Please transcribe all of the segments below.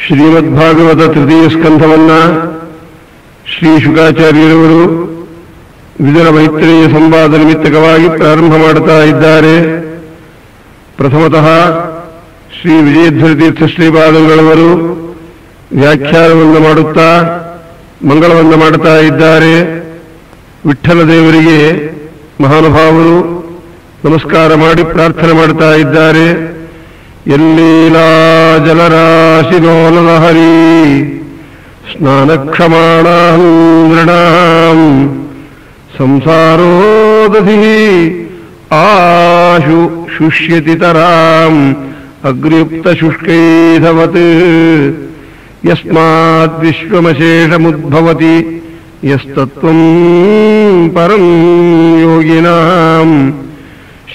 ಶ್ರೀಮದ್ಭಾಗವತ ತೃತೀಯ ಸ್ಕಂಧವನ್ನ ಶ್ರೀ ಶುಕಾಚಾರ್ಯರವರು ವಿದುರ ಮೈತ್ರೇಯ ಸಂವಾದ ನಿಮಿತ್ತಕವಾಗಿ ಪ್ರಾರಂಭ ಮಾಡುತ್ತಾ ಇದ್ದಾರೆ. ಪ್ರಥಮತಃ ಶ್ರೀ ವಿಜಯಧ್ವರ ತೀರ್ಥ ಶ್ರೀಪಾದಂಗಳವರು ವ್ಯಾಖ್ಯಾನವನ್ನು ಮಾಡುತ್ತಾ ಮಂಗಳವನ್ನು ಮಾಡುತ್ತಾ ಇದ್ದಾರೆ. ವಿಠ್ಠಲ ದೇವರಿಗೆ ಮಹಾನುಭಾವರು ನಮಸ್ಕಾರ ಮಾಡಿ ಪ್ರಾರ್ಥನೆ ಮಾಡುತ್ತಾ ಇದ್ದಾರೆ. ಎಲ್ಲೀಲಾ ಜಲರಾಶಿನೋಲನ ಹರಿ ಸ್ನಾನಕ್ಷಮಾಣಾಂ ನೃಣಾಂ ಸಂಸಾರೋದಧಿ ಆಶು ಶುಷ್ಯತಿ ತರಾಂ ಅಗ್ನಿಯುಕ್ತ ಶುಷ್ಕೈಧವತ್ ಯಸ್ಮಾದ್ ವಿಶ್ವಮಶೇಷಮುದ್ಭವತಿ ಯಸ್ತತ್ವಂ ಪರಂ ಯೋಗಿನಾಂ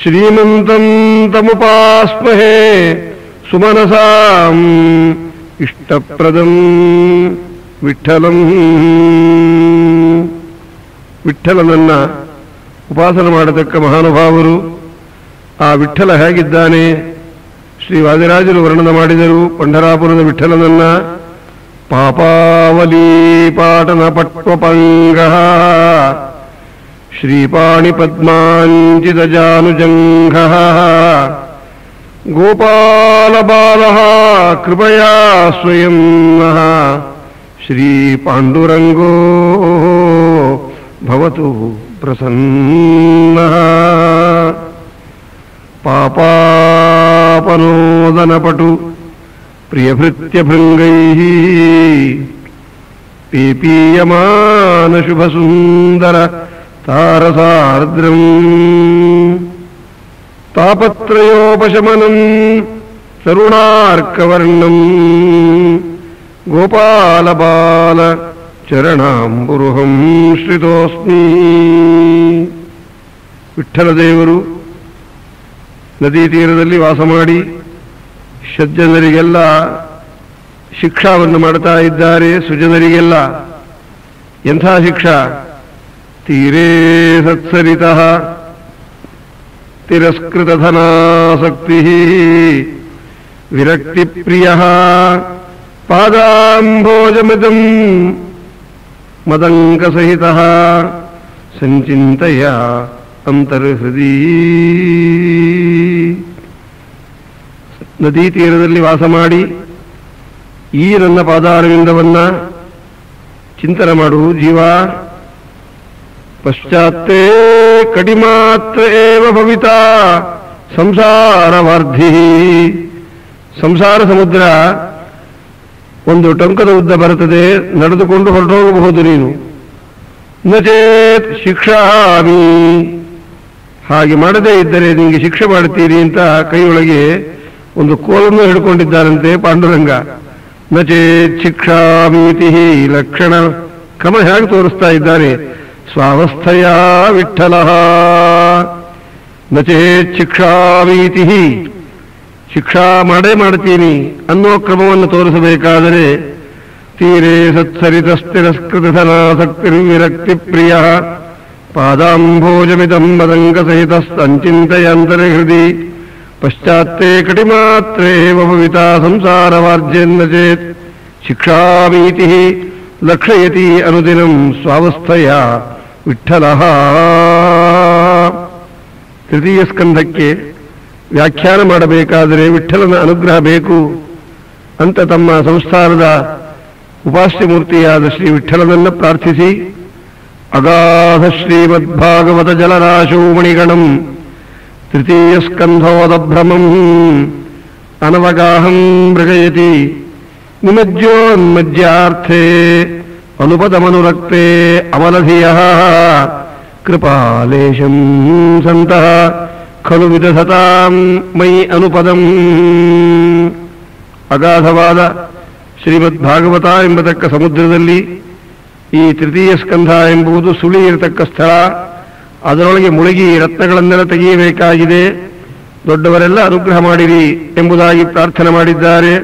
ಶ್ರೀಮಂತಂ ತಮುಪಾಸ್ಮಹೇ ಸುಮನಸಾಂ ಇಷ್ಟಪ್ರದಂ ವಿಠ್ಠಲಂ. ವಿಠ್ಠಲನನ್ನ ಉಪಾಸನೆ ಮಾಡತಕ್ಕ ಮಹಾನುಭಾವರು. ಆ ವಿಠ್ಠಲ ಹೇಗಿದ್ದಾನೆ ಶ್ರೀ ವಾದಿರಾಜರು ವರ್ಣನ ಮಾಡಿದರು. ಪಂಢರಾಪುರದ ವಿಠ್ಠಲನನ್ನ ಪಾಪಾವಲಿ ಪಾಟನ ಪಟ್ವಪಂಗ ಶ್ರೀಪಾಣಿ ಪದ್ಮಾಂಚಿತ ಜಾನುಜಂಘ ಗೋಪಾಲ ಬಾಲ ಕೃಪಯಾ ಸ್ವಯಂ ಶ್ರೀ ಪಾಂಡುರಂಗೋ ಭವತು ಪ್ರಸನ್ನ. ಪಾಪಾಪನೋದನಪಟು ಪ್ರಿಯಭೃತ್ಯಭೃಂಗೈಃ ಪೀಪೀಯಮಾನ ಶುಭಸುಂದರ ತಾರಸಾರ್ದ್ರಂ ತಾಪತ್ರಯೋಪಶಮನಂ ತರುಣಾರ್ಕವರ್ಣಂ ಗೋಪಾಲಬಾಲ ಚರಣಾಂಬುರುಹಂ ಶ್ರಿತೋಸ್ಮಿ. ವಿಠ್ಠಲದೇವರು ನದಿ ತೀರದಲ್ಲಿ ವಾಸ ಮಾಡಿ ಸಜ್ಜನರಿಗೆಲ್ಲ ಶಿಕ್ಷಾವನ್ನು ಮಾಡ್ತಾ ಇದ್ದಾರೆ. ಸುಜನರಿಗೆಲ್ಲ ಎಂಥ ಶಿಕ್ಷಾ? ತೀರೇ ಸತ್ಸರಿತಃ ತಿರಸ್ಕೃತಧನಾಸಕ್ತಿ ವಿರಕ್ತಿಪ್ರಿಯಃ ಪಾದಾಂಭೋಜಮಿದಂ ಮದಂಕಸಹಿತಃ ಸಂಚಿಂತಯ ಅಂತರ್ಹೃದಿ. ನದೀ ತೀರದಲ್ಲಿ ವಾಸ ಮಾಡಿ ಈ ನನ್ನ ಪಾದಾರವಿಂದವನ್ನ ಚಿಂತನೆ ಮಾಡು ಜೀವ. ಪಶ್ಚಾತ್ತೇ ಕಡಿಮಾತ್ರ ಏವ ಭವಿತಾ ಸಂಸಾರವಾರ್ಧಿ. ಸಂಸಾರ ಸಮುದ್ರ ಒಂದು ಟೊಂಕದ ಉದ್ದ ಬರುತ್ತದೆ, ನಡೆದುಕೊಂಡು ಹೊರಟೋಗಬಹುದು ನೀನು. ನಚೇತ್ ಶಿಕ್ಷಾಮಿ, ಹಾಗೆ ಮಾಡದೇ ಇದ್ದರೆ ನಿಮಗೆ ಶಿಕ್ಷೆ ಮಾಡುತ್ತೀರಿ ಅಂತ ಕೈಯೊಳಗೆ ಒಂದು ಕೋಲನ್ನು ಹಿಡ್ಕೊಂಡಿದ್ದಾರಂತೆ ಪಾಂಡುರಂಗ. ನಚೇತ್ ಶಿಕ್ಷಾಮೀತಿ ಲಕ್ಷಣ ಕ್ರಮ ಹೇಗೆ ತೋರಿಸ್ತಾ ಇದ್ದಾರೆ. ಸ್ವಾವಸ್ಥೆಯ ವಿಠ್ಠಲ ನಚೇತ್ ಶಿಕ್ಷಾಮೀತಿ, ಶಿಕ್ಷಾ ಮಾಡೇ ಮಾಡ್ತೀನಿ ಅನ್ನೋ ಕ್ರಮವನ್ನು ತೋರಿಸಬೇಕಾದರೆ ತೀರೇ ಸತ್ಸರಿತಸ್ತಿರಸ್ಕೃತಧನಾಸಕ್ತಿರ್ವಿರಕ್ತಿ ಪ್ರಿಯ ಪಾದಾಂಭೋಜಮಿದಂ ಮದಂಗಸಹಿತ ಸಂಚಿಂತಯಾಂತರೆ ಹೃದಿ ಪಶ್ಚಾತ್ತೇ ಕಟಿಮಾತ್ರೇವ ಭವಿತಾ ಸಂಸಾರವಾರ್ಜೆನ್ನ ಚೇತ್ ಶಿಕ್ಷಾಮೀತಿ ಲಕ್ಷಯತಿ ಅನುದಿನಂ ಸ್ವಾವಸ್ಥೆಯ ವಿಠ್ಠಲ. ತೃತೀಯ ಸ್ಕಂಧಕ್ಕೆ ವ್ಯಾಖ್ಯಾನ ಮಾಡಬೇಕಾದರೆ ವಿಠ್ಠಲನ ಅನುಗ್ರಹ ಬೇಕು ಅಂತ ತಮ್ಮ ಸಂಸ್ಥಾನದ ಉಪಾಸ್ಯ ಮೂರ್ತಿಯಾದ ಶ್ರೀ ವಿಠ್ಠಲನನ್ನು ಪ್ರಾರ್ಥಿಸಿ ಅಗಾಧ ಶ್ರೀಮದ್ಭಾಗವತ ಜಲರಾಶೋ ಮಣಿಗಣಂ ತೃತೀಯ ಸ್ಕಂಧೋದಭ್ರಮಂ ಅನವಗಾಹಂ ಮೃಗಯತಿ ನಿಮಜ್ಜೋನ್ಮಜ್ಯಾರ್ಥೇ ಅನುಪದಮನುರಕ್ತೆ ಅಮಲಧಿಯಃ ಕೃಪಾಲೇಶಂ ಸಂತಃ ಖಲು ವಿದಧತಾಂ ಮಯಿ ಅನುಪದಂ. ಅಗಾಧವಾದ ಶ್ರೀಮದ್ಭಾಗವತ ಎಂಬತಕ್ಕ ಸಮುದ್ರದಲ್ಲಿ ಈ ತೃತೀಯ ಸ್ಕಂಧ ಎಂಬುದು ಸುಳಿ ಇರತಕ್ಕ ಸ್ಥಳ. ಅದರೊಳಗೆ ಮುಳುಗಿ ರತ್ನಗಳನ್ನೆಲ್ಲ ತೆಗೆಯಬೇಕಾಗಿದೆ. ದೊಡ್ಡವರೆಲ್ಲ ಅನುಗ್ರಹ ಮಾಡಿರಿ ಎಂಬುದಾಗಿ ಪ್ರಾರ್ಥನೆ ಮಾಡಿದ್ದಾರೆ.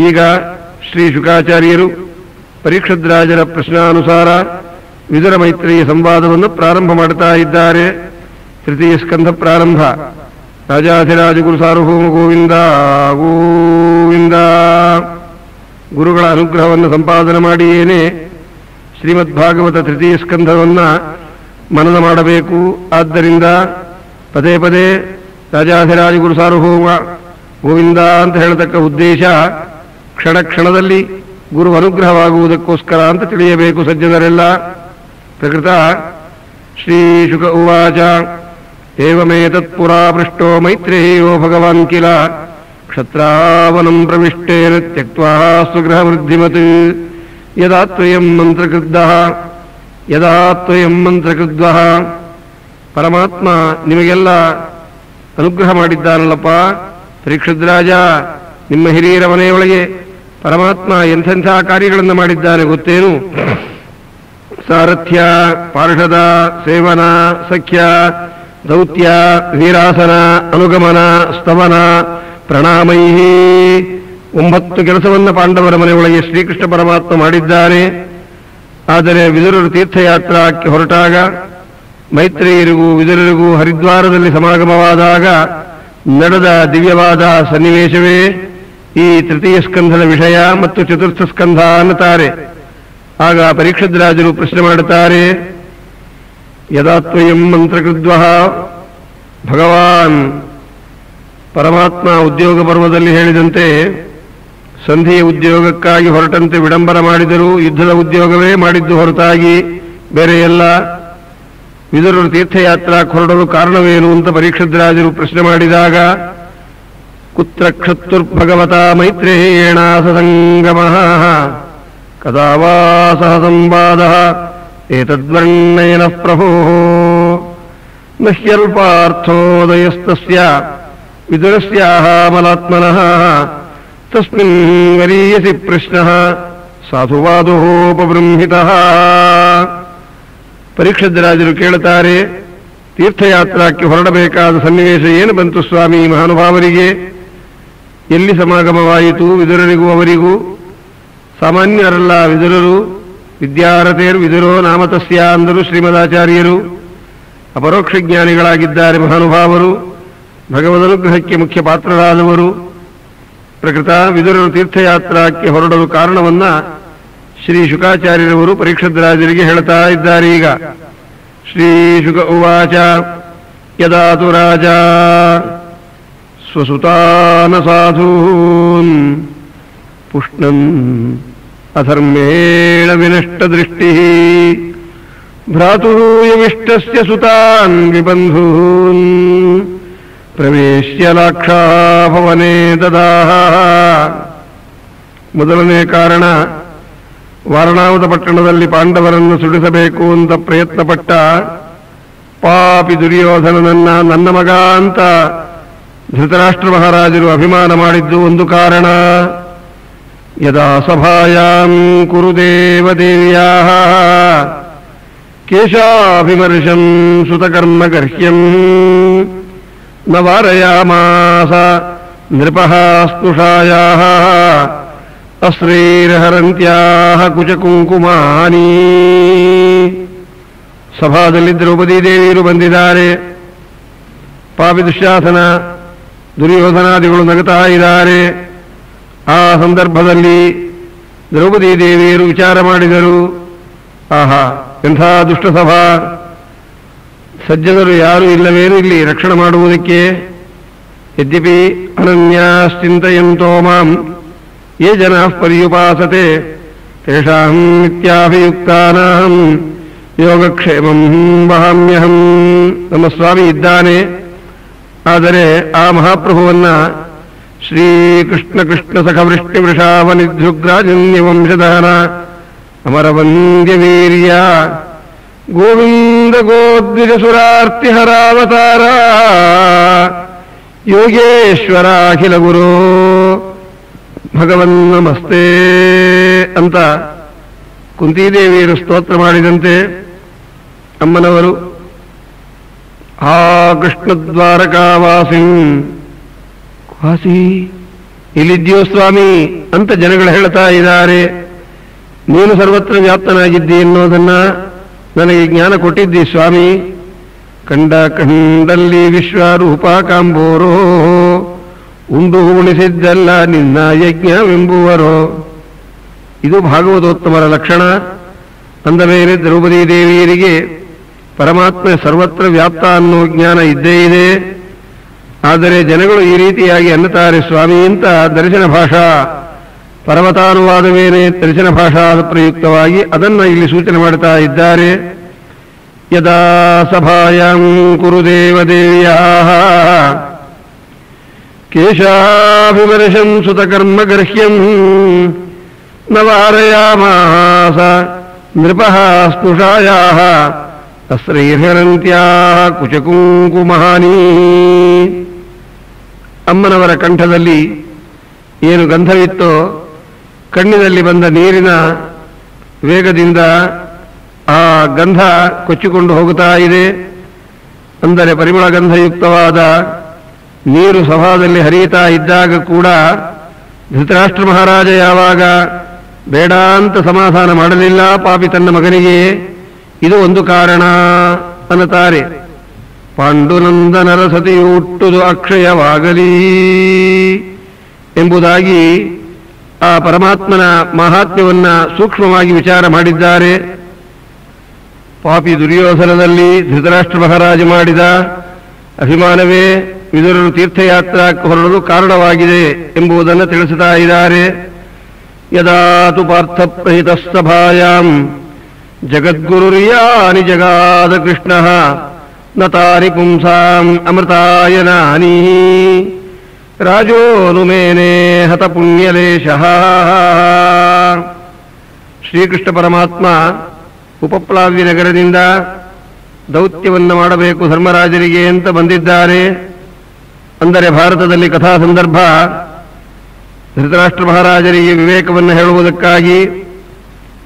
ಈಗ ಶ್ರೀ ಶುಕಾಚಾರ್ಯರು ಪರೀಕ್ಷದ್ರಾಜರ ಪ್ರಶ್ನಾನುಸಾರ ವಿದುರ ಮೈತ್ರೇಯ ಸಂವಾದವನ್ನು ಪ್ರಾರಂಭ ಮಾಡುತ್ತಾ ಇದ್ದಾರೆ. ತೃತೀಯ ಸ್ಕಂಧ ಪ್ರಾರಂಭ. ರಾಜಾಧಿರಾಜ ಗುರು ಸಾರ್ವಭೌಮ ಗೋವಿಂದ ಗೋವಿಂದ. ಗುರುಗಳ ಅನುಗ್ರಹವನ್ನು ಸಂಪಾದನೆ ಮಾಡಿಯೇನೆ ಶ್ರೀಮದ್ಭಾಗವತ ತೃತೀಯ ಸ್ಕಂಧವನ್ನು ಮನನ ಮಾಡಬೇಕು. ಆದ್ದರಿಂದ ಪದೇ ಪದೇ ರಾಜಾಧಿರಾಜ ಗುರು ಸಾರ್ವಭೌಮ ಗೋವಿಂದ ಅಂತ ಹೇಳತಕ್ಕ ಉದ್ದೇಶ ಕ್ಷಣ ಕ್ಷಣದಲ್ಲಿ ಗುರು ಅನುಗ್ರಹವಾಗುವುದಕ್ಕೋಸ್ಕರ ಅಂತ ತಿಳಿಯಬೇಕು ಸಜ್ಜನರೆಲ್ಲ. ಪ್ರಕೃತ ಶ್ರೀಶುಕ ಉವಾಚ ಏವಮೇತತ್ಪುರಾ ಪೃಷ್ಟೋ ಮೈತ್ರೇಯೋ ಭಗವಾನ್ ಕಿಲ ಕ್ಷತ್ರಾವನಂ ಪ್ರವಿಷ್ಟೇನ ತ್ಯಕ್ತ್ವಾ ಸ್ವಗೃಹವೃದ್ಧಿಮತ್ ಯದಾ ತ್ವಯಂ ಮಂತ್ರಕೃದ್ವಃ. ಪರಮಾತ್ಮ ನಿಮಗೆಲ್ಲ ಅನುಗ್ರಹ ಮಾಡಿದ್ದಾನಲ್ಲಪ್ಪ ಪರೀಕ್ಷಿದ್ರಾಜ, ನಿಮ್ಮ ಹಿರಿಯರ ಮನೆಯೊಳಗೆ ಪರಮಾತ್ಮ ಎಂಥೆಂಥ ಕಾರ್ಯಗಳನ್ನು ಮಾಡಿದ್ದಾನೆ ಗೊತ್ತೇನು? ಸಾರಥ್ಯ, ಪಾರ್ಷದ, ಸೇವನ, ಸಖ್ಯ, ದೌತ್ಯ, ವೀರಾಸನ, ಅನುಗಮನ, ಸ್ತವನ, ಪ್ರಣಾಮೈ 9 ಕೆಲಸವನ್ನು ಪಾಂಡವರ ಮನೆಯೊಳಗೆ ಶ್ರೀಕೃಷ್ಣ ಪರಮಾತ್ಮ ಮಾಡಿದ್ದಾನೆ. ಆದರೆ ವಿದುರರು ತೀರ್ಥಯಾತ್ರಾಕ್ಕೆ ಹೊರಟಾಗ ಮೈತ್ರೇಯರಿಗೂ ವಿದುರರಿಗೂ ಹರಿದ್ವಾರದಲ್ಲಿ ಸಮಾಗಮವಾದಾಗ ನಡೆದ ದಿವ್ಯವಾದ ಸನ್ನಿವೇಶವೇ ಈ ತೃತೀಯ ಸ್ಕಂಧದ ವಿಷಯ ಮತ್ತು ಚತುರ್ಥ ಸ್ಕಂಧ ಅನ್ನುತ್ತಾರೆ. ಆಗ ಪರೀಕ್ಷದ್ರಾಜರು ಪ್ರಶ್ನೆ ಮಾಡುತ್ತಾರೆ, ಯದಾ ತ್ವಯಂ ಮಂತ್ರಕೃದ್ವಃ. ಭಗವಾನ್ ಪರಮಾತ್ಮ ಉದ್ಯೋಗ ಪರ್ವದಲ್ಲಿ ಹೇಳಿದಂತೆ ಸಂಧಿಯ ಉದ್ಯೋಗಕ್ಕಾಗಿ ಹೊರಟಂತೆ ವಿಡಂಬನ ಮಾಡಿದರೂ ಯುದ್ಧದ ಉದ್ಯೋಗವೇ ಮಾಡಿದ್ದು ಹೊರತಾಗಿ ಬೇರೆ ಎಲ್ಲ. ವಿದುರರು ತೀರ್ಥಯಾತ್ರಾಕ್ಕೆ ಹೊರಡಲು ಕಾರಣವೇನು ಅಂತ ಪರೀಕ್ಷದ್ರಾಜರು ಪ್ರಶ್ನೆ ಮಾಡಿದಾಗ ಕುತ್ರ ಕ್ಷತ್ತುರ್ಭಗವತ ಮೈತ್ರೇಯೇಣ ಸಸಂಗಮಃ ಕದಾ ವಾ ಸಹ ಸಂವಾದಃ ಏತದ್ವರ್ಣಯನ ಪ್ರಭೋ ನಹ್ಯಲ್ಪಾರ್ಥೋದಯಸ್ತಸ್ಯ ವಿದುರಸ್ಯಾಹ ಮಲಾತ್ಮನಃ ತಸ್ಮಿನ್ ವರೀಯಸಿ ಪ್ರಶ್ನಃ ಸಾಧುವಾದೋಪಬೃಂಹಿತಃ. ಪರೀಕ್ಷದ್ರಾಜರು ಕೇಳುತ್ತಾರೆ, ತೀರ್ಥಯಾತ್ರಾಕ್ಕೆ ಹೊರಡಬೇಕಾದ ಸನ್ನಿವೇಶ ಏನು ಬಂತು ಸ್ವಾಮಿ ಮಹಾನುಭಾವರಿಗೆ? ಎಲ್ಲಿ ಸಮಾಗಮವಾಯಿತು ವಿದುರರಿಗೂ ಅವರಿಗೂ? ಸಾಮಾನ್ಯರಲ್ಲ ವಿದುರರು, ವಿದ್ಯಾರಥೇರ್ ವಿದುರೋ ನಾಮತಸ್ಯ ಅಂದರು ಶ್ರೀಮದಾಚಾರ್ಯರು. ಅಪರೋಕ್ಷ ಜ್ಞಾನಿಗಳಾಗಿದ್ದಾರೆ ಮಹಾನುಭಾವರು, ಭಗವದನುಗ್ರಹಕ್ಕೆ ಮುಖ್ಯ ಪಾತ್ರರಾದವರು. ಪ್ರಕೃತ ವಿದುರರು ತೀರ್ಥಯಾತ್ರಾಕ್ಕೆ ಹೊರಡಲು ಕಾರಣವನ್ನ ಶ್ರೀ ಶುಕಾಚಾರ್ಯರವರು ಪರೀಕ್ಷದ್ರಾಜರಿಗೆ ಹೇಳ್ತಾ ಇದ್ದಾರೆ. ಈಗ ಶ್ರೀ ಶುಕ ಉವಾಚ ಯದಾ ತು ರಾಜ ಸ್ವಸುತಾನ ಸಾಧೂನ್ ಪುಷ್ಣನ್ ಅಧರ್ಮೇಣ ವಿನಷ್ಟ ದೃಷ್ಟಿ ಭ್ರಾತುರ್ಯವಿಷ್ಟಸ್ಯ ಸುತಾನ್ ವಿಬಂಧೂನ್ ಪ್ರವೇಶ್ಯ ಲಾಕ್ಷಾಭವನೇ ದದಾಹ. ಮೊದಲನೇ ಕಾರಣ, ವಾರಣಾವತ ಪಟ್ಟಣದಲ್ಲಿ ಪಾಂಡವರನ್ನು ಸುಡಿಸಬೇಕು ಅಂತ ಪ್ರಯತ್ನಪಟ್ಟ ಪಾಪಿ ದುರ್ಯೋಧನನನ್ನ ನನ್ನ ಮಗ ಅಂತ ಧೃತರಾಷ್ಟ್ರ ಮಹಾರಾಜರು ಅಭಿಮಾನ ಮಾಡಿದ್ದು ಒಂದು ಕಾರಣ. ಯದಾ ಸಭಾಯಾಂ ಕುರುದೇವದೇವ್ಯಾಃ ಕೇಶಾಭಿಮರ್ಶಂ ಸುತಕರ್ಮಗರ್ಹ್ಯಂ ನ ವಾರಯಾಮಾಸ ನೃಪಃ ಸ್ನುಷಾಯಾಃ ಅಶ್ರೀರ್ಹರಂತ್ಯಾಃ ಕುಚಕುಂಕುಮಾನಿ. ಸಭಾದಲ್ಲಿ ದ್ರೌಪದಿ ದೇವಿಯರು ಬಂದಿದ್ದಾರೆ. ಪಾಪಿ ದುಶ್ಯಾಸನ ದುರ್ಯೋಧನಾದಿಗಳು ನಗುತ್ತಾ ಇದ್ದಾರೆ. ಆ ಸಂದರ್ಭದಲ್ಲಿ ದ್ರೌಪದಿ ದೇವಿಯರು ವಿಚಾರ ಮಾಡಿದರು, ಆಹಾ ಎಂಥ ದುಷ್ಟ ಸಭಾ, ಸಜ್ಜನರು ಯಾರೂ ಇಲ್ಲವೇನು ಇಲ್ಲಿ ರಕ್ಷಣೆ ಮಾಡುವುದಕ್ಕೆ? ಯದ್ಯಪಿ ಅನನ್ಯಾಶ್ಚಿಂತಯಂತೋ ಮಾಂ ಯೇ ಜನಾಃ ಪರ್ಯುಪಾಸತೆ ತೇಷಾಂ ನಿತ್ಯಾಭಿಯುಕ್ತಾನಾಂ ಯೋಗಕ್ಷೇಮಂ ವಹಾಮ್ಯಹಂ. ನಮ್ಮ ಸ್ವಾಮಿ ಇದ್ದಾನೆ, ಆದರೆ ಆ ಮಹಾಪ್ರಭುವನ್ನ ಶ್ರೀಕೃಷ್ಣ ಕೃಷ್ಣ ಸಖವೃಷ್ಟಿ ವೃಷಾವನಿಧೃಗ್ರಾಜನ್ಯವಂಶಧನ ಅಮರವಂದ್ಯ ವೀರ್ಯ ಗೋವಿಂದ ಗೋದ್ವಿಜಸುರಾರ್ತಿಹರಾವತಾರ ಯೋಗೇಶ್ವರ ಅಖಿಲ ಗುರು ಭಗವನ್ ನಮಸ್ತೆ ಅಂತ ಕುಂತಿದೇವಿಯರು ಸ್ತೋತ್ರ ಮಾಡಿದಂತೆ ಅಮ್ಮನವರು ಆ ಕೃಷ್ಣದ್ವಾರಕಾವಾಸಿಂ ವಾಸಿ ಇಲ್ಲಿದ್ಯೋ ಸ್ವಾಮಿ ಅಂತ ಜನಗಳು ಹೇಳ್ತಾ ಇದ್ದಾರೆ. ನೀನು ಸರ್ವತ್ರ ವ್ಯಾಪ್ತನಾಗಿದ್ದಿ ಎನ್ನುವುದನ್ನ ನನಗೆ ಜ್ಞಾನ ಕೊಟ್ಟಿದ್ದಿ ಸ್ವಾಮಿ. ಕಂಡ ಕಂಡಲ್ಲಿ ವಿಶ್ವರೂಪ ಕಾಂಬೋರೋ ಉಂಡು ಉಣಿಸಿದ್ದಲ್ಲ ನಿನ್ನ ಯಜ್ಞವೆಂಬುವರೋ ಇದು ಭಾಗವತೋತ್ತಮರ ಲಕ್ಷಣ. ಅಂದ ಮೇಲೆ ದ್ರೌಪದಿ ದೇವಿಯರಿಗೆ ಪರಮಾತ್ಮ ಸರ್ವತ್ರ ವ್ಯಾಪ್ತ ಅನ್ನೋ ಜ್ಞಾನ ಇದ್ದೇ ಇದೆ. ಆದರೆ ಜನಗಳು ಈ ರೀತಿಯಾಗಿ ಅನ್ನುತ್ತಾರೆ, ಸ್ವಾಮಿ ಅಂತ ದರ್ಶನ ಭಾಷಾ ಪರ್ವತಾನುವಾದವೇನೆ ದರ್ಶನ ಭಾಷಾದ ಪ್ರಯುಕ್ತವಾಗಿ ಅದನ್ನು ಇಲ್ಲಿ ಸೂಚನೆ ಮಾಡ್ತಾ ಇದ್ದಾರೆ. ಯದಾ ಸಭಾಯಾಂ ಕುರುದೇವದೇವ್ಯಾಃ ಕೇಶಾಭಿವರ್ಷಂ ಸುತಕರ್ಮಗರ್ಹ್ಯಂ ನ ವಾರಯಾಮಾಸ ನೃಪಃ ಸ್ಪೃಶಾಯಾಃ ತಸ್ರೈರ್ಹರಂತ್ಯಾಃ ಕುಚಕುಂಕುಮಹಾನಿ. ಅಮ್ಮನವರ ಕಂಠದಲ್ಲಿ ಏನು ಗಂಧವಿತ್ತೋ ಕಣ್ಣಿನಲ್ಲಿ ಬಂದ ನೀರಿನ ವೇಗದಿಂದ ಆ ಗಂಧ ಕೊಚ್ಚಿಕೊಂಡು ಹೋಗುತ್ತಾ ಇದೆ. ಅಂದರೆ ಪರಿಮಳ ಗಂಧಯುಕ್ತವಾದ ನೀರು ಸಭಾದಲ್ಲಿ ಹರಿಯುತ್ತಾ ಇದ್ದಾಗ ಕೂಡ ಧೃತರಾಷ್ಟ್ರ ಮಹಾರಾಜ ಯಾವಾಗ ಬೇಡ ಅಂತ ಸಮಾಧಾನ ಮಾಡಲಿಲ್ಲ ಪಾಪಿ ತನ್ನ ಮಗನಿಗೆ, ಇದು ಒಂದು ಕಾರಣ ಅನ್ನುತ್ತಾರೆ. ಪಾಂಡುನಂದನರ ಸತಿಯು ಹುಟ್ಟುದು ಅಕ್ಷಯವಾಗಲಿ ಎಂಬುದಾಗಿ ಆ ಪರಮಾತ್ಮನ ಮಹಾತ್ಮ್ಯವನ್ನ ಸೂಕ್ಷ್ಮವಾಗಿ ವಿಚಾರ ಮಾಡಿದ್ದಾರೆ. ಪಾಪಿ ದುರ್ಯೋಧನದಲ್ಲಿ ಧೃತರಾಷ್ಟ್ರ ಮಹಾರಾಜ ಮಾಡಿದ ಅಭಿಮಾನವೇ ವಿದುರರು ತೀರ್ಥಯಾತ್ರಾಕ್ಕೆ ಹೊರಡಲು ಕಾರಣವಾಗಿದೆ ಎಂಬುದನ್ನು ತಿಳಿಸುತ್ತಾ ಇದ್ದಾರೆ. ಯದಾತು ಪಾರ್ಥ ಪ್ರಹಿತ ಸಭಾಯಾಂ ಜಗದ್ಗುರುರ್ಯಾನಿ ಜಗಾದ ಕೃಷ್ಣ ನತಾನಿ ಪುಂಸಾಂ ಅಮೃತಾಯನಾನಿ ರಾಜೋನುಮೇನೆ ಹತ ಪುಣ್ಯಲೇಶಃ. ಶ್ರೀಕೃಷ್ಣ ಪರಮಾತ್ಮ ಉಪಪ್ಲಾವ್ಯ ನಗರದಿಂದ ದೌತ್ಯವನ್ನು ಮಾಡಬೇಕು ಧರ್ಮರಾಜರಿಗೆ ಅಂತ ಬಂದಿದ್ದಾರೆ. ಅಂದರೆ ಭಾರತದಲ್ಲಿ ಕಥಾ ಸಂದರ್ಭ ಧೃತರಾಷ್ಟ್ರ ಮಹಾರಾಜರಿಗೆ ವಿವೇಕವನ್ನು ಹೇಳುವುದಕ್ಕಾಗಿ,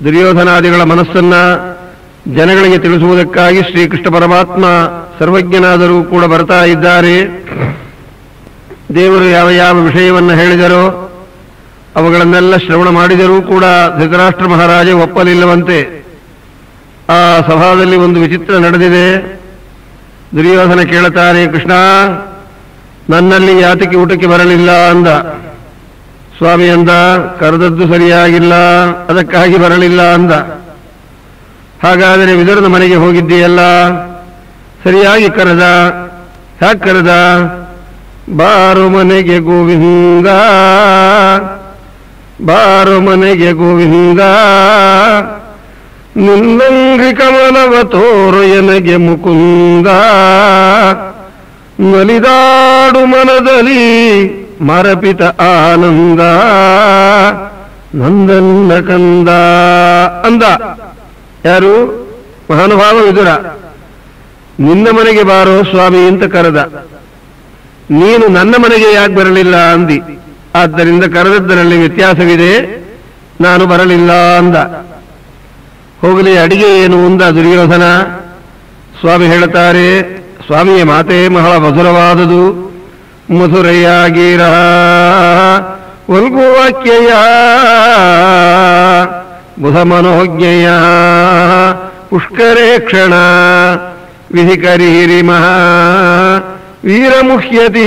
ದುರ್ಯೋಧನಾದಿಗಳ ಮನಸ್ಸನ್ನ ಜನಗಳಿಗೆ ತಿಳಿಸುವುದಕ್ಕಾಗಿ ಶ್ರೀಕೃಷ್ಣ ಪರಮಾತ್ಮ ಸರ್ವಜ್ಞನಾದರೂ ಕೂಡ ಬರ್ತಾ ಇದ್ದಾರೆ. ದೇವರು ಯಾವ ಯಾವ ವಿಷಯವನ್ನು ಹೇಳಿದರೋ ಅವುಗಳನ್ನೆಲ್ಲ ಶ್ರವಣ ಮಾಡಿದರೂ ಕೂಡ ಧೃತರಾಷ್ಟ್ರ ಮಹಾರಾಜ ಒಪ್ಪಲಿಲ್ಲವಂತೆ. ಆ ಸಭಾದಲ್ಲಿ ಒಂದು ವಿಚಿತ್ರ ನಡೆದಿದೆ. ದುರ್ಯೋಧನ ಕೇಳುತ್ತಾನೆ, ಕೃಷ್ಣ ನನ್ನಲ್ಲಿ ಯಾತಕ್ಕೆ ಊಟಕ್ಕೆ ಬರಲಿಲ್ಲ ಅಂದ. ಸ್ವಾಮಿ ಅಂದ, ಕರೆದದ್ದು ಸರಿಯಾಗಿಲ್ಲ, ಅದಕ್ಕಾಗಿ ಬರಲಿಲ್ಲ ಅಂದ. ಹಾಗಾದರೆ ವಿದುರನ ಮನೆಗೆ ಹೋಗಿದ್ದೀಯಲ್ಲ, ಸರಿಯಾಗಿ ಕರೆದ, ಯಾಕೆ ಕರೆದ? ಬಾರು ಮನೆಗೆ ಗೋವಿಂದ, ಬಾರು ಮನೆಗೆ ಗೋವಿಂದ, ನಿನ್ನಂಗ್ರಿ ಕಮಲವ ತೋರು ಎನಗೆ ಮುಕುಂದ, ನಲಿದಾಡು ಮನದಲ್ಲಿ ಮರಪಿತ ಆನಂದ, ನಂದನ್ನ ಕಂದ ಅಂದ. ಯಾರು? ಮಹಾನುಭಾವ ವಿದುರ. ನಿನ್ನ ಮನೆಗೆ ಬಾರೋ ಸ್ವಾಮಿ ಅಂತ ಕರೆದ. ನೀನು ನನ್ನ ಮನೆಗೆ ಯಾಕೆ ಬರಲಿಲ್ಲ ಅಂದಿ. ಆದ್ದರಿಂದ ಕರೆದದ್ದರಲ್ಲಿ ವ್ಯತ್ಯಾಸವಿದೆ, ನಾನು ಬರಲಿಲ್ಲ ಅಂದ. ಹೋಗಲಿ, ಅಡಿಗೆ ಏನು ಅಂದ ದುರ್ಯೋಧನ. ಸ್ವಾಮಿ ಹೇಳುತ್ತಾರೆ, ಸ್ವಾಮಿಯ ಮಾತೇ ಬಹಳ ಮಧುರವಾದುದು. ಮಧುರಯ್ಯಾಗೀರ ಒಲ್ಗುವಾಕ್ಯಯ ಬುಧ ಮನೋಜ್ಞೆಯ ಪುಷ್ಕರೇಕ್ಷಣ ವಿಧಿಕರೀರಿಮ ವೀರಮುಹ್ಯತಿ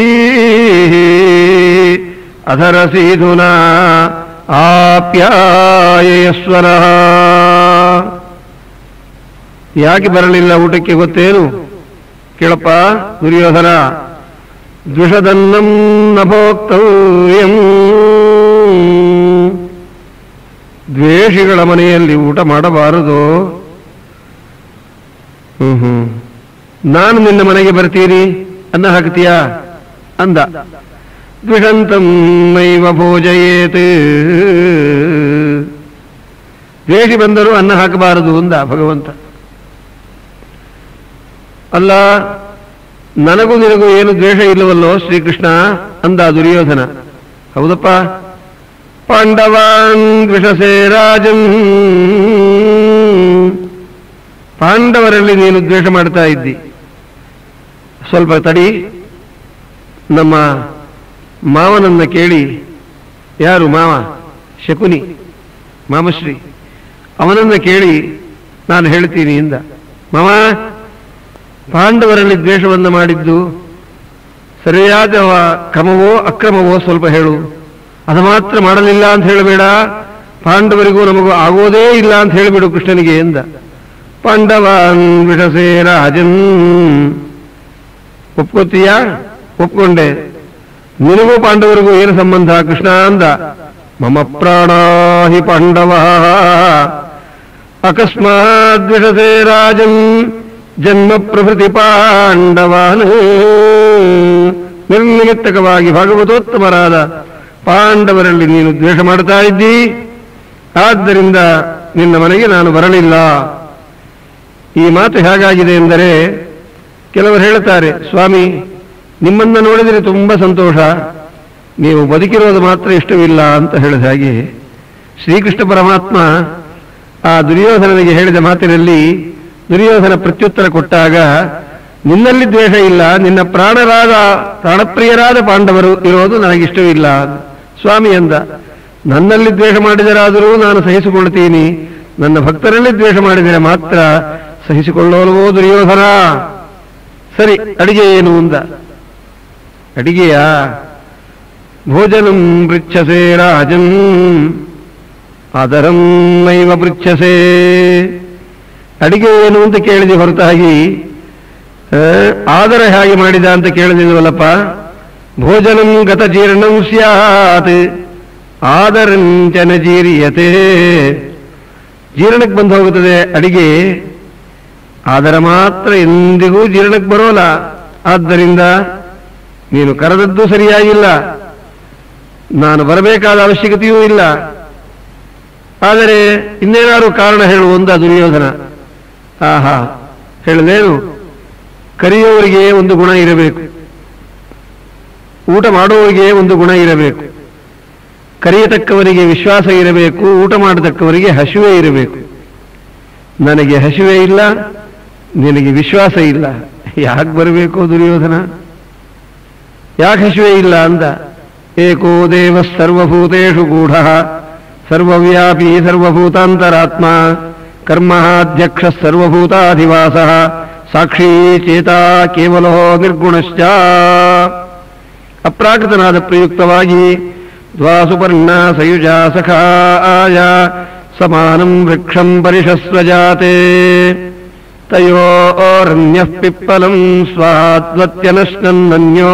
ಅಧರಸೀಧುನ ಆಪ್ಯಾಯಸ್ವರ. ಯಾಕೆ ಬರಲಿಲ್ಲ ಊಟಕ್ಕೆ ಗೊತ್ತೇನು? ಕೇಳಪ್ಪ ದುರ್ಯೋಧನ. ದ್ವಿಷದನ್ನಂ ನ ಭೋಕ್ತವ್ಯಂ. ದ್ವೇಷಿಗಳ ಮನೆಯಲ್ಲಿ ಊಟ ಮಾಡಬಾರದು. ನಾನು ನಿನ್ನ ಮನೆಗೆ ಬರ್ತೀನಿ, ಅನ್ನ ಹಾಕ್ತೀಯಾ ಅಂದ. ದ್ವಿಷಂತಂ ನೈವ ಭೋಜಯೇತ್. ದ್ವೇಷಿ ಬಂದರೂ ಅನ್ನ ಹಾಕಬಾರದು ಅಂದ ಭಗವಂತ. ಅಲ್ಲ, ನನಗೂ ನಿನಗೂ ಏನು ದ್ವೇಷ ಇಲ್ಲವಲ್ಲೋ ಶ್ರೀಕೃಷ್ಣ ಅಂದ ದುರ್ಯೋಧನ. ಹೌದಪ್ಪ. ಪಾಂಡವಾನ್ ದ್ವಿಷಸೇ ರಾಜನ್. ಪಾಂಡವರಲ್ಲಿ ನೀನು ದ್ವೇಷ ಮಾಡ್ತಾ ಇದ್ದಿ. ಸ್ವಲ್ಪ ತಡಿ, ನಮ್ಮ ಮಾವನನ್ನ ಕೇಳಿ. ಯಾರು ಮಾವ? ಶಕುನಿ, ಮಾಮಶ್ರೀ. ಅವನನ್ನ ಕೇಳಿ ನಾನು ಹೇಳ್ತೀನಿ ಇಂದ. ಮಾವ, ಪಾಂಡವರಲ್ಲಿ ದ್ವೇಷವನ್ನು ಮಾಡಿದ್ದು ಸರಿಯಾದ ಕ್ರಮವೋ ಅಕ್ರಮವೋ ಸ್ವಲ್ಪ ಹೇಳು. ಅದು ಮಾತ್ರ ಮಾಡಲಿಲ್ಲ ಅಂತ ಹೇಳಬೇಡ. ಪಾಂಡವರಿಗೂ ನಮಗೂ ಆಗೋದೇ ಇಲ್ಲ ಅಂತ ಹೇಳಿಬಿಡು ಕೃಷ್ಣನಿಗೆ ಎಂದ. ಪಾಂಡವಾನ್ ವಿಷಸೇ ರಾಜನ್, ಒಪ್ಕೋತೀಯಾ? ಒಪ್ಕೊಂಡೆ. ನಿನಗೂ ಪಾಂಡವರಿಗೂ ಏನು ಸಂಬಂಧ ಕೃಷ್ಣ ಅಂದ. ಮಮ ಪ್ರಾಣಾಹಿ ಪಾಂಡವ ಅಕಸ್ಮಾತ್ ವಿಷಸೇ ರಾಜನ್ ಜನ್ಮ ಪ್ರಭೃತಿ ಪಾಂಡವಾನ್. ನಿರ್ನಿಮಿತ್ತಕವಾಗಿ ಭಾಗವತೋತ್ತಮರಾದ ಪಾಂಡವರಲ್ಲಿ ನೀನು ದ್ವೇಷ ಮಾಡ್ತಾ ಇದ್ದಿ, ಆದ್ದರಿಂದ ನಿನ್ನ ಮನೆಗೆ ನಾನು ಬರಲಿಲ್ಲ. ಈ ಮಾತು ಹೇಗಾಗಿದೆ ಎಂದರೆ, ಕೆಲವರು ಹೇಳುತ್ತಾರೆ, ಸ್ವಾಮಿ ನಿಮ್ಮನ್ನು ನೋಡಿದರೆ ತುಂಬ ಸಂತೋಷ, ನೀವು ಬದುಕಿರೋದು ಮಾತ್ರ ಇಷ್ಟವಿಲ್ಲ ಅಂತ ಹೇಳಿದ ಹಾಗೆ ಶ್ರೀಕೃಷ್ಣ ಪರಮಾತ್ಮ ಆ ದುರ್ಯೋಧನನಿಗೆ ಹೇಳಿದ ಮಾತಿನಲ್ಲಿ ದುರ್ಯೋಧನ ಪ್ರತ್ಯುತ್ತರ ಕೊಟ್ಟಾಗ, ನಿನ್ನಲ್ಲಿ ದ್ವೇಷ ಇಲ್ಲ, ನಿನ್ನ ಪ್ರಾಣಪ್ರಿಯರಾದ ಪಾಂಡವರು ಇರೋದು ನನಗಿಷ್ಟವಿಲ್ಲ ಸ್ವಾಮಿ ಎಂದ. ನನ್ನಲ್ಲಿ ದ್ವೇಷ ಮಾಡಿದರಾದರೂ ನಾನು ಸಹಿಸಿಕೊಳ್ತೀನಿ, ನನ್ನ ಭಕ್ತರಲ್ಲಿ ದ್ವೇಷ ಮಾಡಿದರೆ ಮಾತ್ರ ಸಹಿಸಿಕೊಳ್ಳೋಲ್ವೋ ದುರ್ಯೋಧನ. ಸರಿ, ಅಡಿಗೆ ಏನು ಅಂದ. ಅಡಿಗೆಯಾ? ಭೋಜನಂ ಪೃಚ್ಛಸೇ ರಾಜನ್ ಆದರಂ ನೈವ ಪೃಚ್ಛಸೇ. ಅಡಿಗೆ ಏನು ಅಂತ ಕೇಳಿದೆ ಹೊರತಾಗಿ ಆದರ ಹೇಗೆ ಮಾಡಿದ ಅಂತ ಕೇಳಿದಿಲ್ವಲ್ಲಪ್ಪ. ಭೋಜನಂ ಗತ ಜೀರ್ಣಂ ಸ್ಯಾತ್ ಆದರಂಚನ ಜೀರ್ಯತೆ. ಜೀರ್ಣಕ್ಕೆ ಬಂದು ಹೋಗುತ್ತದೆ ಅಡಿಗೆ, ಆದರ ಮಾತ್ರ ಎಂದಿಗೂ ಜೀರ್ಣಕ್ಕೆ ಬರೋಲ್ಲ. ಆದ್ದರಿಂದ ನೀನು ಕರೆದದ್ದು ಸರಿಯಾಗಿಲ್ಲ, ನಾನು ಬರಬೇಕಾದ ಅವಶ್ಯಕತೆಯೂ ಇಲ್ಲ. ಆದರೆ ಇನ್ನೇನಾದ್ರು ಕಾರಣ ಹೇಳುವಂತ ದುರ್ಯೋಧನ. ಆಹಾ, ಹೇಳಲೇನು? ಕರೆಯುವವರಿಗೆ ಒಂದು ಗುಣ ಇರಬೇಕು, ಊಟ ಮಾಡುವವರಿಗೆ ಒಂದು ಗುಣ ಇರಬೇಕು. ಕರೆಯತಕ್ಕವರಿಗೆ ವಿಶ್ವಾಸ ಇರಬೇಕು, ಊಟ ಮಾಡತಕ್ಕವರಿಗೆ ಹಸಿವೆ ಇರಬೇಕು. ನನಗೆ ಹಸಿವೆ ಇಲ್ಲ, ನಿನಗೆ ವಿಶ್ವಾಸ ಇಲ್ಲ, ಯಾಕೆ ಬರಬೇಕು ದುರ್ಯೋಧನ? ಯಾಕೆ ಹಸಿವೆ ಇಲ್ಲ ಅಂದ. ಏಕೋ ದೇವ ಸರ್ವಭೂತೇಷು ಗೂಢ ಸರ್ವವ್ಯಾಪಿ ಸರ್ವಭೂತಾಂತರಾತ್ಮ ಕರ್ಮಾಧ್ಯಕ್ಷ ಸರ್ವಭೂತಾಧಿವಾಸ ಸಾಕ್ಷಿ ಚೇತಾ ಕೇವಲೋ ನಿರ್ಗುಣಶ್ಚ. ಅಪ್ರಾಕೃತನಾದ ಪ್ರಯುಕ್ತವಾಗಿ ದ್ವಾಸುಪರ್ಣ ಸಯುಜ ಸಖಾಯ ಸಮಾನಂ ವೃಕ್ಷಂ ಪರಿಷಸ್ವಜಾತೆ ತಯೋರನ್ಯಃ ಪಿಪ್ಪಲಂ ಸ್ವಾದ್ವತ್ಯನಶ್ನನ್ನನ್ಯೋ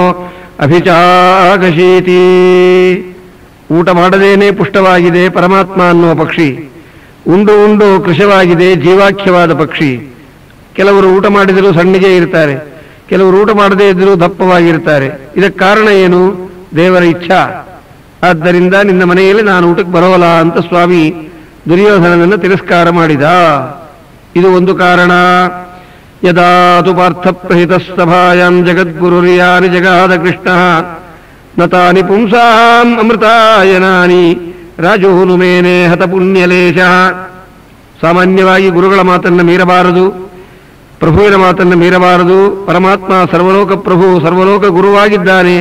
ಅಭಿಚಾಕಶೀತಿ. ಊಟ ಮಾಡದೇನೆ ಪುಷ್ಟವಾಗಿದೆ ಪರಮಾತ್ಮ ಅನ್ನುವ ಪಕ್ಷಿ, ಉಂಡು ಉಂಡು ಕೃಶವಾಗಿದೆ ಜೀವಾಖ್ಯವಾದ ಪಕ್ಷಿ. ಕೆಲವರು ಊಟ ಮಾಡಿದರೂ ಸಣ್ಣಗೆ ಇರ್ತಾರೆ, ಕೆಲವರು ಊಟ ಮಾಡದೇ ಇದ್ದರೂ ದಪ್ಪವಾಗಿರ್ತಾರೆ. ಇದಕ್ಕೆ ಕಾರಣ ಏನು? ದೇವರ ಇಚ್ಛಾ. ಆದ್ದರಿಂದ ನಿನ್ನ ಮನೆಯಲ್ಲಿ ನಾನು ಊಟಕ್ಕೆ ಬರೋಲ್ಲ ಅಂತ ಸ್ವಾಮಿ ದುರ್ಯೋಧನನನ್ನು ತಿರಸ್ಕಾರ ಮಾಡಿದ. ಇದು ಒಂದು ಕಾರಣ. ಯದಾ ತು ಪಾರ್ಥ ಪ್ರಹಿತ ಸಭಾಯಾಂ ಜಗದ್ಗುರುರ್ಯಾನಿ ಜಗಾದ ಕೃಷ್ಣ ನತಾನಿ ಪುಂಸಾಂ ಅಮೃತಾಯನಾನಿ ರಾಜೋನುಮೇನೆ ಹತ ಪುಣ್ಯಲೇಶ. ಸಾಮಾನ್ಯವಾಗಿ ಗುರುಗಳ ಮಾತನ್ನು ಮೀರಬಾರದು, ಪ್ರಭುವಿನ ಮಾತನ್ನು ಮೀರಬಾರದು. ಪರಮಾತ್ಮ ಸರ್ವಲೋಕ ಪ್ರಭು, ಸರ್ವಲೋಕ ಗುರುವಾಗಿದ್ದಾನೆ,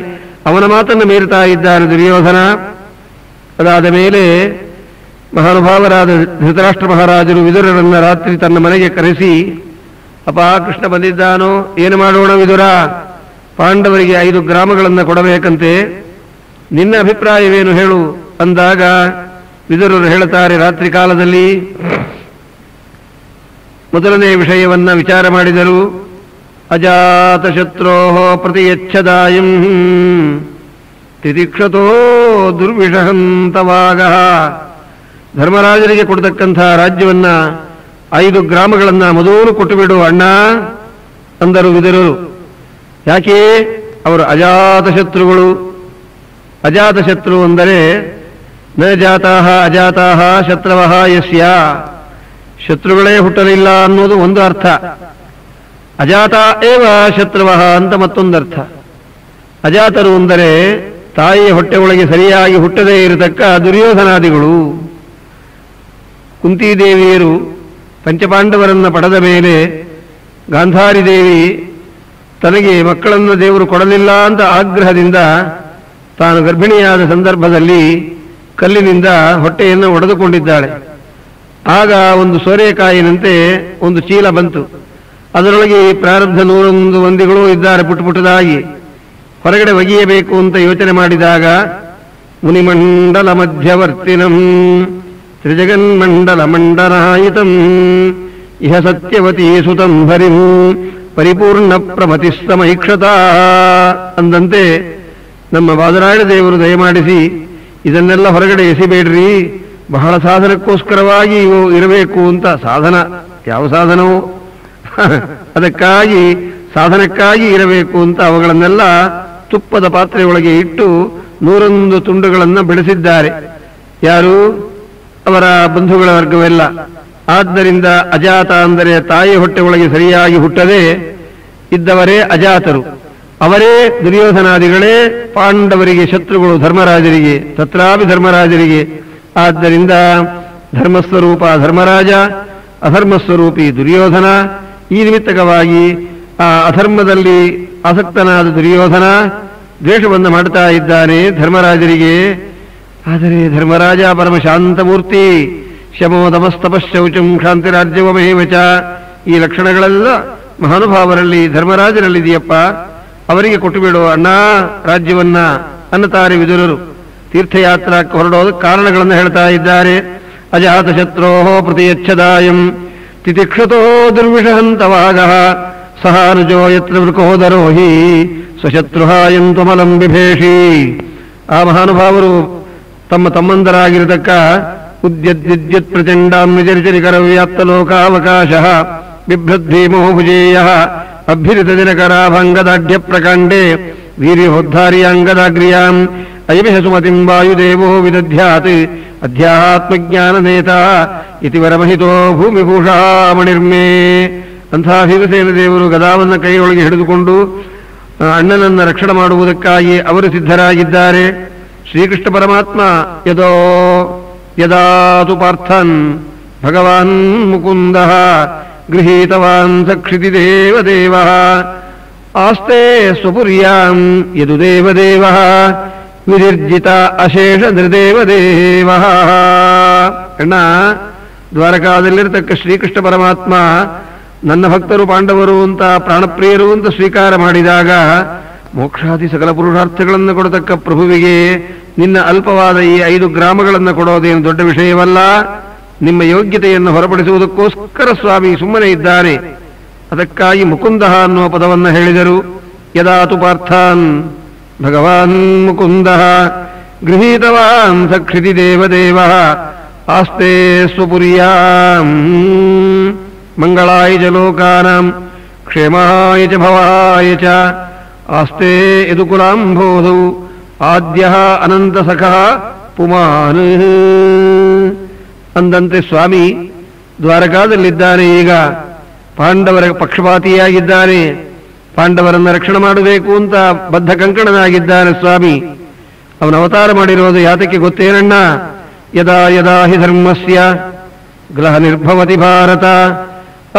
ಅವನ ಮಾತನ್ನು ಮೀರ್ತಾ ಇದ್ದಾನೆ ದುರ್ಯೋಧನ. ಅದಾದ ಮೇಲೆ ಮಹಾನುಭಾವರಾದ ಧೃತರಾಷ್ಟ್ರ ಮಹಾರಾಜರು ವಿದುರರನ್ನ ರಾತ್ರಿ ತನ್ನ ಮನೆಗೆ ಕರೆಸಿ, ಅಪ್ಪ ಕೃಷ್ಣ ಬಂದಿದ್ದಾನೋ, ಏನು ಮಾಡೋಣ ವಿದುರ? ಪಾಂಡವರಿಗೆ 5 ಗ್ರಾಮಗಳನ್ನು ಕೊಡಬೇಕಂತೆ, ನಿನ್ನ ಅಭಿಪ್ರಾಯವೇನು ಹೇಳು ಅಂದಾಗ ವಿದುರರು ಹೇಳುತ್ತಾರೆ, ರಾತ್ರಿ ಕಾಲದಲ್ಲಿ ಮೊದಲನೇ ವಿಷಯವನ್ನ ವಿಚಾರ ಮಾಡಿದರು. ಅಜಾತಶತ್ರೋ ಪ್ರತಿಯಚ್ಛದಾಯಂ ತಿತಿಕ್ಷತೋ ದುರ್ವಿಷಹಂತವಾಗ. ಧರ್ಮರಾಜರಿಗೆ ಕೊಡತಕ್ಕಂಥ ರಾಜ್ಯವನ್ನ 5 ಗ್ರಾಮಗಳನ್ನ ಮೊದಲು ಕೊಟ್ಟು ಬಿಡು ಅಣ್ಣ ಅಂದರು ವಿದುರರು. ಯಾಕೆ? ಅವರು ಅಜಾತಶತ್ರುಗಳು. ಅಜಾತಶತ್ರು ಅಂದರೆ ನ ಜಾತಾಹ ಅಜಾತಾಹ ಶತ್ರವಃ ಯಸ್ಯ. ಶತ್ರುಗಳೇ ಹುಟ್ಟಲಿಲ್ಲ ಅನ್ನೋದು ಒಂದು ಅರ್ಥ. ಅಜಾತ ಏವ ಶತ್ರುವಃ ಅಂತ ಮತ್ತೊಂದರ್ಥ. ಅಜಾತರು ಅಂದರೆ ತಾಯಿಯ ಹೊಟ್ಟೆ ಒಳಗೆ ಸರಿಯಾಗಿ ಹುಟ್ಟದೇ ಇರತಕ್ಕ ದುರ್ಯೋಧನಾದಿಗಳು. ಕುಂತಿದೇವಿಯರು ಪಂಚಪಾಂಡವರನ್ನ ಪಡೆದ ಮೇಲೆ ಗಾಂಧಾರಿ ದೇವಿ ತನಗೆ ಮಕ್ಕಳನ್ನು ದೇವರು ಕೊಡಲಿಲ್ಲ ಅಂತ ಆಗ್ರಹದಿಂದ ತಾನು ಗರ್ಭಿಣಿಯಾದ ಸಂದರ್ಭದಲ್ಲಿ ಕಲ್ಲಿನಿಂದ ಹೊಟ್ಟೆಯನ್ನು ಒಡೆದುಕೊಂಡಿದ್ದಾಳೆ. ಆಗ ಒಂದು ಸೋರೆಕಾಯಿನಂತೆ ಒಂದು ಚೀಲ ಬಂತು. ಅದರೊಳಗೆ ಪ್ರಾರಬ್ಧ 101 ಮಂದಿಗಳು ಇದ್ದಾರೆ ಪುಟ್ಟ ಪುಟ್ಟದಾಗಿ. ಹೊರಗಡೆ ಒಗೆಯಬೇಕು ಅಂತ ಯೋಚನೆ ಮಾಡಿದಾಗ ಮುನಿಮಂಡಲ ಮಧ್ಯವರ್ತಿನಂ ತ್ರಿಜಗನ್ಮಂಡಲಮಂಡನಾಯಿತಂ ಇಹ ಸತ್ಯವತೀ ಸುತಂ ಹರಿಂ ಪರಿಪೂರ್ಣ ಪ್ರಮತಿಸ್ತಮೈಕ್ಷತಾ ಅಂದಂತೆ ನಮ್ಮ ಬಾದರಾಯಣ ದೇವರು ದಯಮಾಡಿಸಿ ಇದನ್ನೆಲ್ಲ ಹೊರಗಡೆ ಎಸಿಬೇಡ್ರಿ, ಬಹಳ ಸಾಧನಕ್ಕೋಸ್ಕರವಾಗಿ ಇವು ಇರಬೇಕು ಅಂತ. ಸಾಧನ ಯಾವ ಸಾಧನವೋ ಅದಕ್ಕಾಗಿ ಸಾಧನಕ್ಕಾಗಿ ಇರಬೇಕು ಅಂತ ಅವುಗಳನ್ನೆಲ್ಲ ತುಪ್ಪದ ಪಾತ್ರೆಯೊಳಗೆ ಇಟ್ಟು 101 ತುಂಡುಗಳನ್ನು ಬೆಳೆಸಿದ್ದಾರೆ. ಯಾರು? ಅವರ ಬಂಧುಗಳ ವರ್ಗವೆಲ್ಲ. ಆದ್ದರಿಂದ ಅಜಾತ ಅಂದರೆ ತಾಯಿ ಹೊಟ್ಟೆ ಒಳಗೆ ಸರಿಯಾಗಿ ಹುಟ್ಟದೆ ಇದ್ದವರೇ ಅಜಾತರು. ಅವರೇ ದುರ್ಯೋಧನಾದಿಗಳೇ ಪಾಂಡವರಿಗೆ ಶತ್ರುಗಳು, ಧರ್ಮರಾಜರಿಗೆ, ತತ್ರಾಪಿ ಧರ್ಮರಾಜರಿಗೆ. ಆದ್ದರಿಂದ ಧರ್ಮಸ್ವರೂಪ ಧರ್ಮರಾಜ, ಅಧರ್ಮಸ್ವರೂಪಿ ದುರ್ಯೋಧನ. ಈ ನಿಮಿತ್ತಕವಾಗಿ ಆ ಅಧರ್ಮದಲ್ಲಿ ಆಸಕ್ತನಾದ ದುರ್ಯೋಧನ ದ್ವೇಷವನ್ನು ಮಾಡ್ತಾ ಇದ್ದಾನೆ ಧರ್ಮರಾಜರಿಗೆ. ಆದರೆ ಧರ್ಮರಾಜ ಪರಮ ಶಾಂತಮೂರ್ತಿ, ಶಮೋದಮಸ್ತಪಶೌಚಂ ಕ್ಷಾಂತಿರಾಜ್ಯವಮೇವಚ. ಈ ಲಕ್ಷಣಗಳೆಲ್ಲ ಮಹಾನುಭಾವರಲ್ಲಿ ಧರ್ಮರಾಜನಲ್ಲಿದೆಯಪ್ಪ, ಅವರಿಗೆ ಕೊಟ್ಟುಬಿಡು ಅಣ್ಣ ರಾಜ್ಯವನ್ನ ಅನ್ನುತ್ತಾರೆ ವಿದುರರು. ತೀರ್ಥಯಾತ್ರಕ್ಕೆ ಹೊರಡೋದಕ್ಕೆ ಕಾರಣಗಳನ್ನು ಹೇಳ್ತಾ ಇದ್ದಾರೆ. ಅಜಾತಶತ್ರೋ ಪ್ರತಿಯಚ್ಛದಾಯಂ ತಿತಿಕ್ಷತೋ ದುರ್ವಿಷಹಂತವಾಗ ಸಹಾನುಜೋ ಯತ್ರ ವೃಕೋದರೋ ಹಿ ಸ್ವಶತ್ರುಹಾಯಂ ತ್ವಮಲಂ ಬಿಭೇಷಿ. ಆ ಮಹಾನುಭಾವರು ತಮ್ಮ ತಮ್ಮಂದರಾಗಿರತಕ್ಕ ಉದ್ಯದ್ವಿದ್ಯುತ್ ಪ್ರಚಂಡಾಂ ವಿಚರಿಚರಿಕರವ್ಯಾಪ್ತಲೋಕಾವಕಾಶ ಬಿಭ್ರದ್ಭೀಮೋ ಭುಜೇಯ ಅಭ್ಯುರಿತ ದಿನಕರಾಭಂಗದಾಢ್ಯ ಪ್ರಕಾಂಡೇ ವೀರ್ಯೋದ್ಧಾರ್ಯಾಂಗದಾಗ್ರ್ಯಾಂ ಅಯಮಿಹ ಸುಮತಿಂ ವಾಯುದೇವೋ ವಿದಧ್ಯಾತ್ ಅಧ್ಯಾತ್ಮಜ್ಞಾನನೇತಾ ಇತಿ ವರಮಹಿತೋ ಭೂಮಿಭೂಷಾಮಣಿರ್ಮೇ. ಅಂಥ ಭೀಮಸೇನ ದೇವರು ಗದಾವನ್ನು ಕೈಯೊಳಗೆ ಹಿಡಿದುಕೊಂಡು ಅಣ್ಣನನ್ನ ರಕ್ಷಣೆ ಮಾಡುವುದಕ್ಕಾಗಿ ಅವರು ಸಿದ್ಧರಾಗಿದ್ದಾರೆ. ಶ್ರೀಕೃಷ್ಣ ಪರಮಾತ್ಮ ಯದಾತು ಪಾರ್ಥನ್ ಭಗವಾನ್ ಮುಕುಂದ ಗೃಹೀತವಾನ್ ಸಕ್ಷಿತಿ ದೇವದೇವ ಆಸ್ತೆ ಸ್ವಪುರ್ಯಾಂ ಯದು ದೇವದೇವ ವಿನಿರ್ಜಿತ ಅಶೇಷ ನೃದೇವದೇವ. ಅಣ್ಣ, ದ್ವಾರಕಾದಲ್ಲಿರತಕ್ಕ ಶ್ರೀಕೃಷ್ಣ ಪರಮಾತ್ಮ ನನ್ನ ಭಕ್ತರು ಪಾಂಡವರು ಅಂತ ಪ್ರಾಣಪ್ರಿಯರು ಅಂತ ಸ್ವೀಕಾರ ಮಾಡಿದಾಗ ಮೋಕ್ಷಾದಿ ಸಕಲ ಪುರುಷಾರ್ಥಗಳನ್ನು ಕೊಡತಕ್ಕ ಪ್ರಭುವಿಗೆ ನಿನ್ನ ಅಲ್ಪವಾದ ಈ 5 ಗ್ರಾಮಗಳನ್ನು ಕೊಡೋದೇನು ದೊಡ್ಡ ವಿಷಯವಲ್ಲ. ನಿಮ್ಮ ಯೋಗ್ಯತೆಯನ್ನು ಹೊರಪಡಿಸುವುದಕ್ಕೋಸ್ಕರ ಸ್ವಾಮಿ ಸುಮ್ಮನೆ ಇದ್ದಾನೆ. ಅದಕ್ಕಾಗಿ ಮುಕುಂದ ಅನ್ನುವ ಪದವನ್ನು ಹೇಳಿದರು. ಯದಾತು ಪಾರ್ಥಾನ್ ಭಗವಾನ್ ಮುಕುಂದ ಗೃಹೀತವಾನ್ ಸಕ್ಷಿತಿ ದೇವದೇವ ಆಸ್ತೆ ಸ್ವಪುರ್ಯಾಂ ಮಂಗಳಾಯ ಚ ಲೋಕಾನಾಂ ಕ್ಷೇಮಾಯ ಚ ಭವಾಯ ಚ ಆಸ್ತೆ ಯದುಕುಲಾಂಬೋಧೌ ಆದ್ಯ ಅನಂತ ಸಖಃ ಪುಮಾನ್. ಅಂದಂತೆ ಸ್ವಾಮಿ ದ್ವಾರಕಾದಲ್ಲಿದ್ದಾನೆ. ಈಗ ಪಾಂಡವರ ಪಕ್ಷಪಾತಿಯಾಗಿದ್ದಾನೆ. ಪಾಂಡವರನ್ನ ರಕ್ಷಣೆ ಮಾಡಬೇಕು ಅಂತ ಬದ್ಧ ಕಂಕಣನಾಗಿದ್ದಾನೆ ಸ್ವಾಮಿ. ಅವನ ಅವತಾರ ಮಾಡಿರೋದು ಯಾತಕ್ಕೆ ಗೊತ್ತೇನಣ್ಣ? ಯದಾ ಯದಾ ಹಿ ಧರ್ಮಸ್ಯ ಗ್ರಹ ನಿರ್ಭವತಿ ಭಾರತ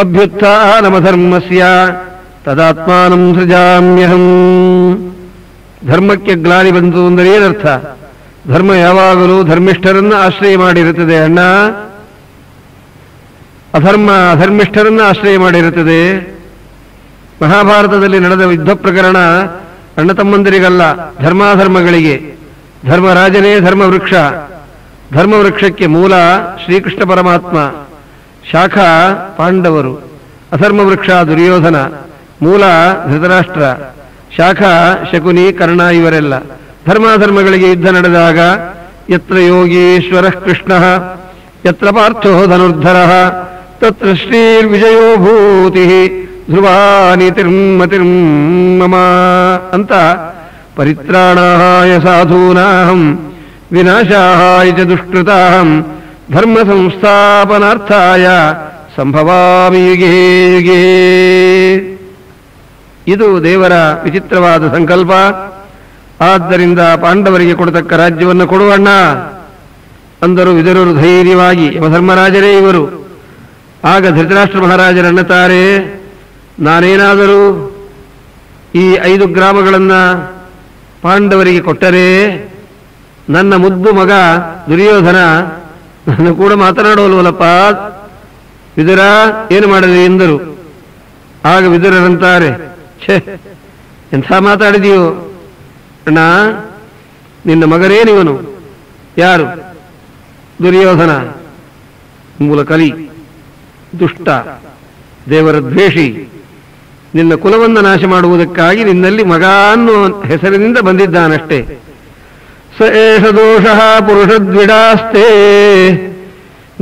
ಅಭ್ಯುತ್ಥಾನಮಧರ್ಮಸ್ಯ ತದಾತ್ಮಾನಂ ಸೃಜಾಮ್ಯಹಂ. ಧರ್ಮಕ್ಕೆ ಗ್ಲಾನಿ ಬಂತು ಅಂದರೆ ಏನರ್ಥ? ಧರ್ಮ ಯಾವಾಗಲೂ ಧರ್ಮಿಷ್ಠರನ್ನ ಆಶ್ರಯ ಮಾಡಿರುತ್ತದೆ ಅಣ್ಣ. ಅಧರ್ಮ ಅಧರ್ಮಿಷ್ಠರನ್ನ ಆಶ್ರಯ ಮಾಡಿರುತ್ತದೆ. ಮಹಾಭಾರತದಲ್ಲಿ ನಡೆದ ಯುದ್ಧ ಪ್ರಕರಣ ಅಣ್ಣ ತಮ್ಮಂದಿರಿಗಲ್ಲ, ಧರ್ಮಾಧರ್ಮಗಳಿಗೆ. ಧರ್ಮರಾಜನೇ ಧರ್ಮವೃಕ್ಷ. ಧರ್ಮವೃಕ್ಷಕ್ಕೆ ಮೂಲ ಶ್ರೀಕೃಷ್ಣ ಪರಮಾತ್ಮ, ಶಾಖಾ ಪಾಂಡವರು. ಅಧರ್ಮವೃಕ್ಷ ದುರ್ಯೋಧನ, ಮೂಲ ಧೃತರಾಷ್ಟ್ರ, ಶಾಖಾ ಶಕುನಿ ಕರ್ಣ ಇವರೆಲ್ಲ. ಧರ್ಮಾಧರ್ಮಗಳಿಗೆ ಯುದ್ಧ ನಡೆದಾಗ ಯತ್ರ ಯೋಗೀಶ್ವರ ಕೃಷ್ಣ ಯತ್ರ ಪಾರ್ಥೋ ಧನುರ್ಧರ ತತ್ರ ಶ್ರೀರ್ವಿಜಯೋ ಭೂತಿ ಧ್ರುವಾನಿತಿರ್ಮತಿರ್ಮಮ ಅಂತ ಪರಿತ್ರಾಣಾಯ ಸಾಧೂನಾಂ ವಿನಾಶಾಯ ಚ ದುಷ್ಕೃತಾಂ ಧರ್ಮ ಸಂಸ್ಥಾಪನಾರ್ಥಾಯ ಸಂಭವಾಮಿ ಯುಗೇ ಯುಗೇ. ಇದು ದೇವರ ವಿಚಿತ್ರವಾದ ಸಂಕಲ್ಪ. ಆದ್ದರಿಂದ ಪಾಂಡವರಿಗೆ ಕೊಡತಕ್ಕ ರಾಜ್ಯವನ್ನು ಕೊಡುವಣ್ಣ ಅಂದರು ವಿದುರರು ಧೈರ್ಯವಾಗಿ. ಯಮಧರ್ಮರಾಜರೇ ಇವರು. ಆಗ ಧೃತರಾಷ್ಟ್ರ ಮಹಾರಾಜರನ್ನುತ್ತಾರೆ, ನಾನೇನಾದರೂ ಈ 5 ಗ್ರಾಮಗಳನ್ನು ಪಾಂಡವರಿಗೆ ಕೊಟ್ಟರೆ ನನ್ನ ಮುದ್ದು ಮಗ ದುರ್ಯೋಧನ ನನ್ನ ಕೂಡ ಮಾತನಾಡೋಲ್ವಲ್ಲಪ್ಪ, ವಿದುರ ಏನು ಮಾಡಲಿ ಎಂದರು. ಆಗ ವಿದುರರಂತಾರೆ, ಛೇ ಎಂಥ ಮಾತಾಡಿದೆಯೋ ಅಣ್ಣ, ನಿನ್ನ ಮಗರೇನಿವನು? ಯಾರು? ದುರ್ಯೋಧನ. ಮೂಲಕಲಿ, ದುಷ್ಟ, ದೇವರ ದ್ವೇಷಿ, ನಿನ್ನ ಕುಲವನ್ನು ನಾಶ ಮಾಡುವುದಕ್ಕಾಗಿ ನಿನ್ನಲ್ಲಿ ಮಗ ಅನ್ನೋ ಹೆಸರಿನಿಂದ ಬಂದಿದ್ದಾನಷ್ಟೇ. ಸ ಏಷ ದೋಷ ಪುರುಷದ್ವಿಡಾಸ್ತೆ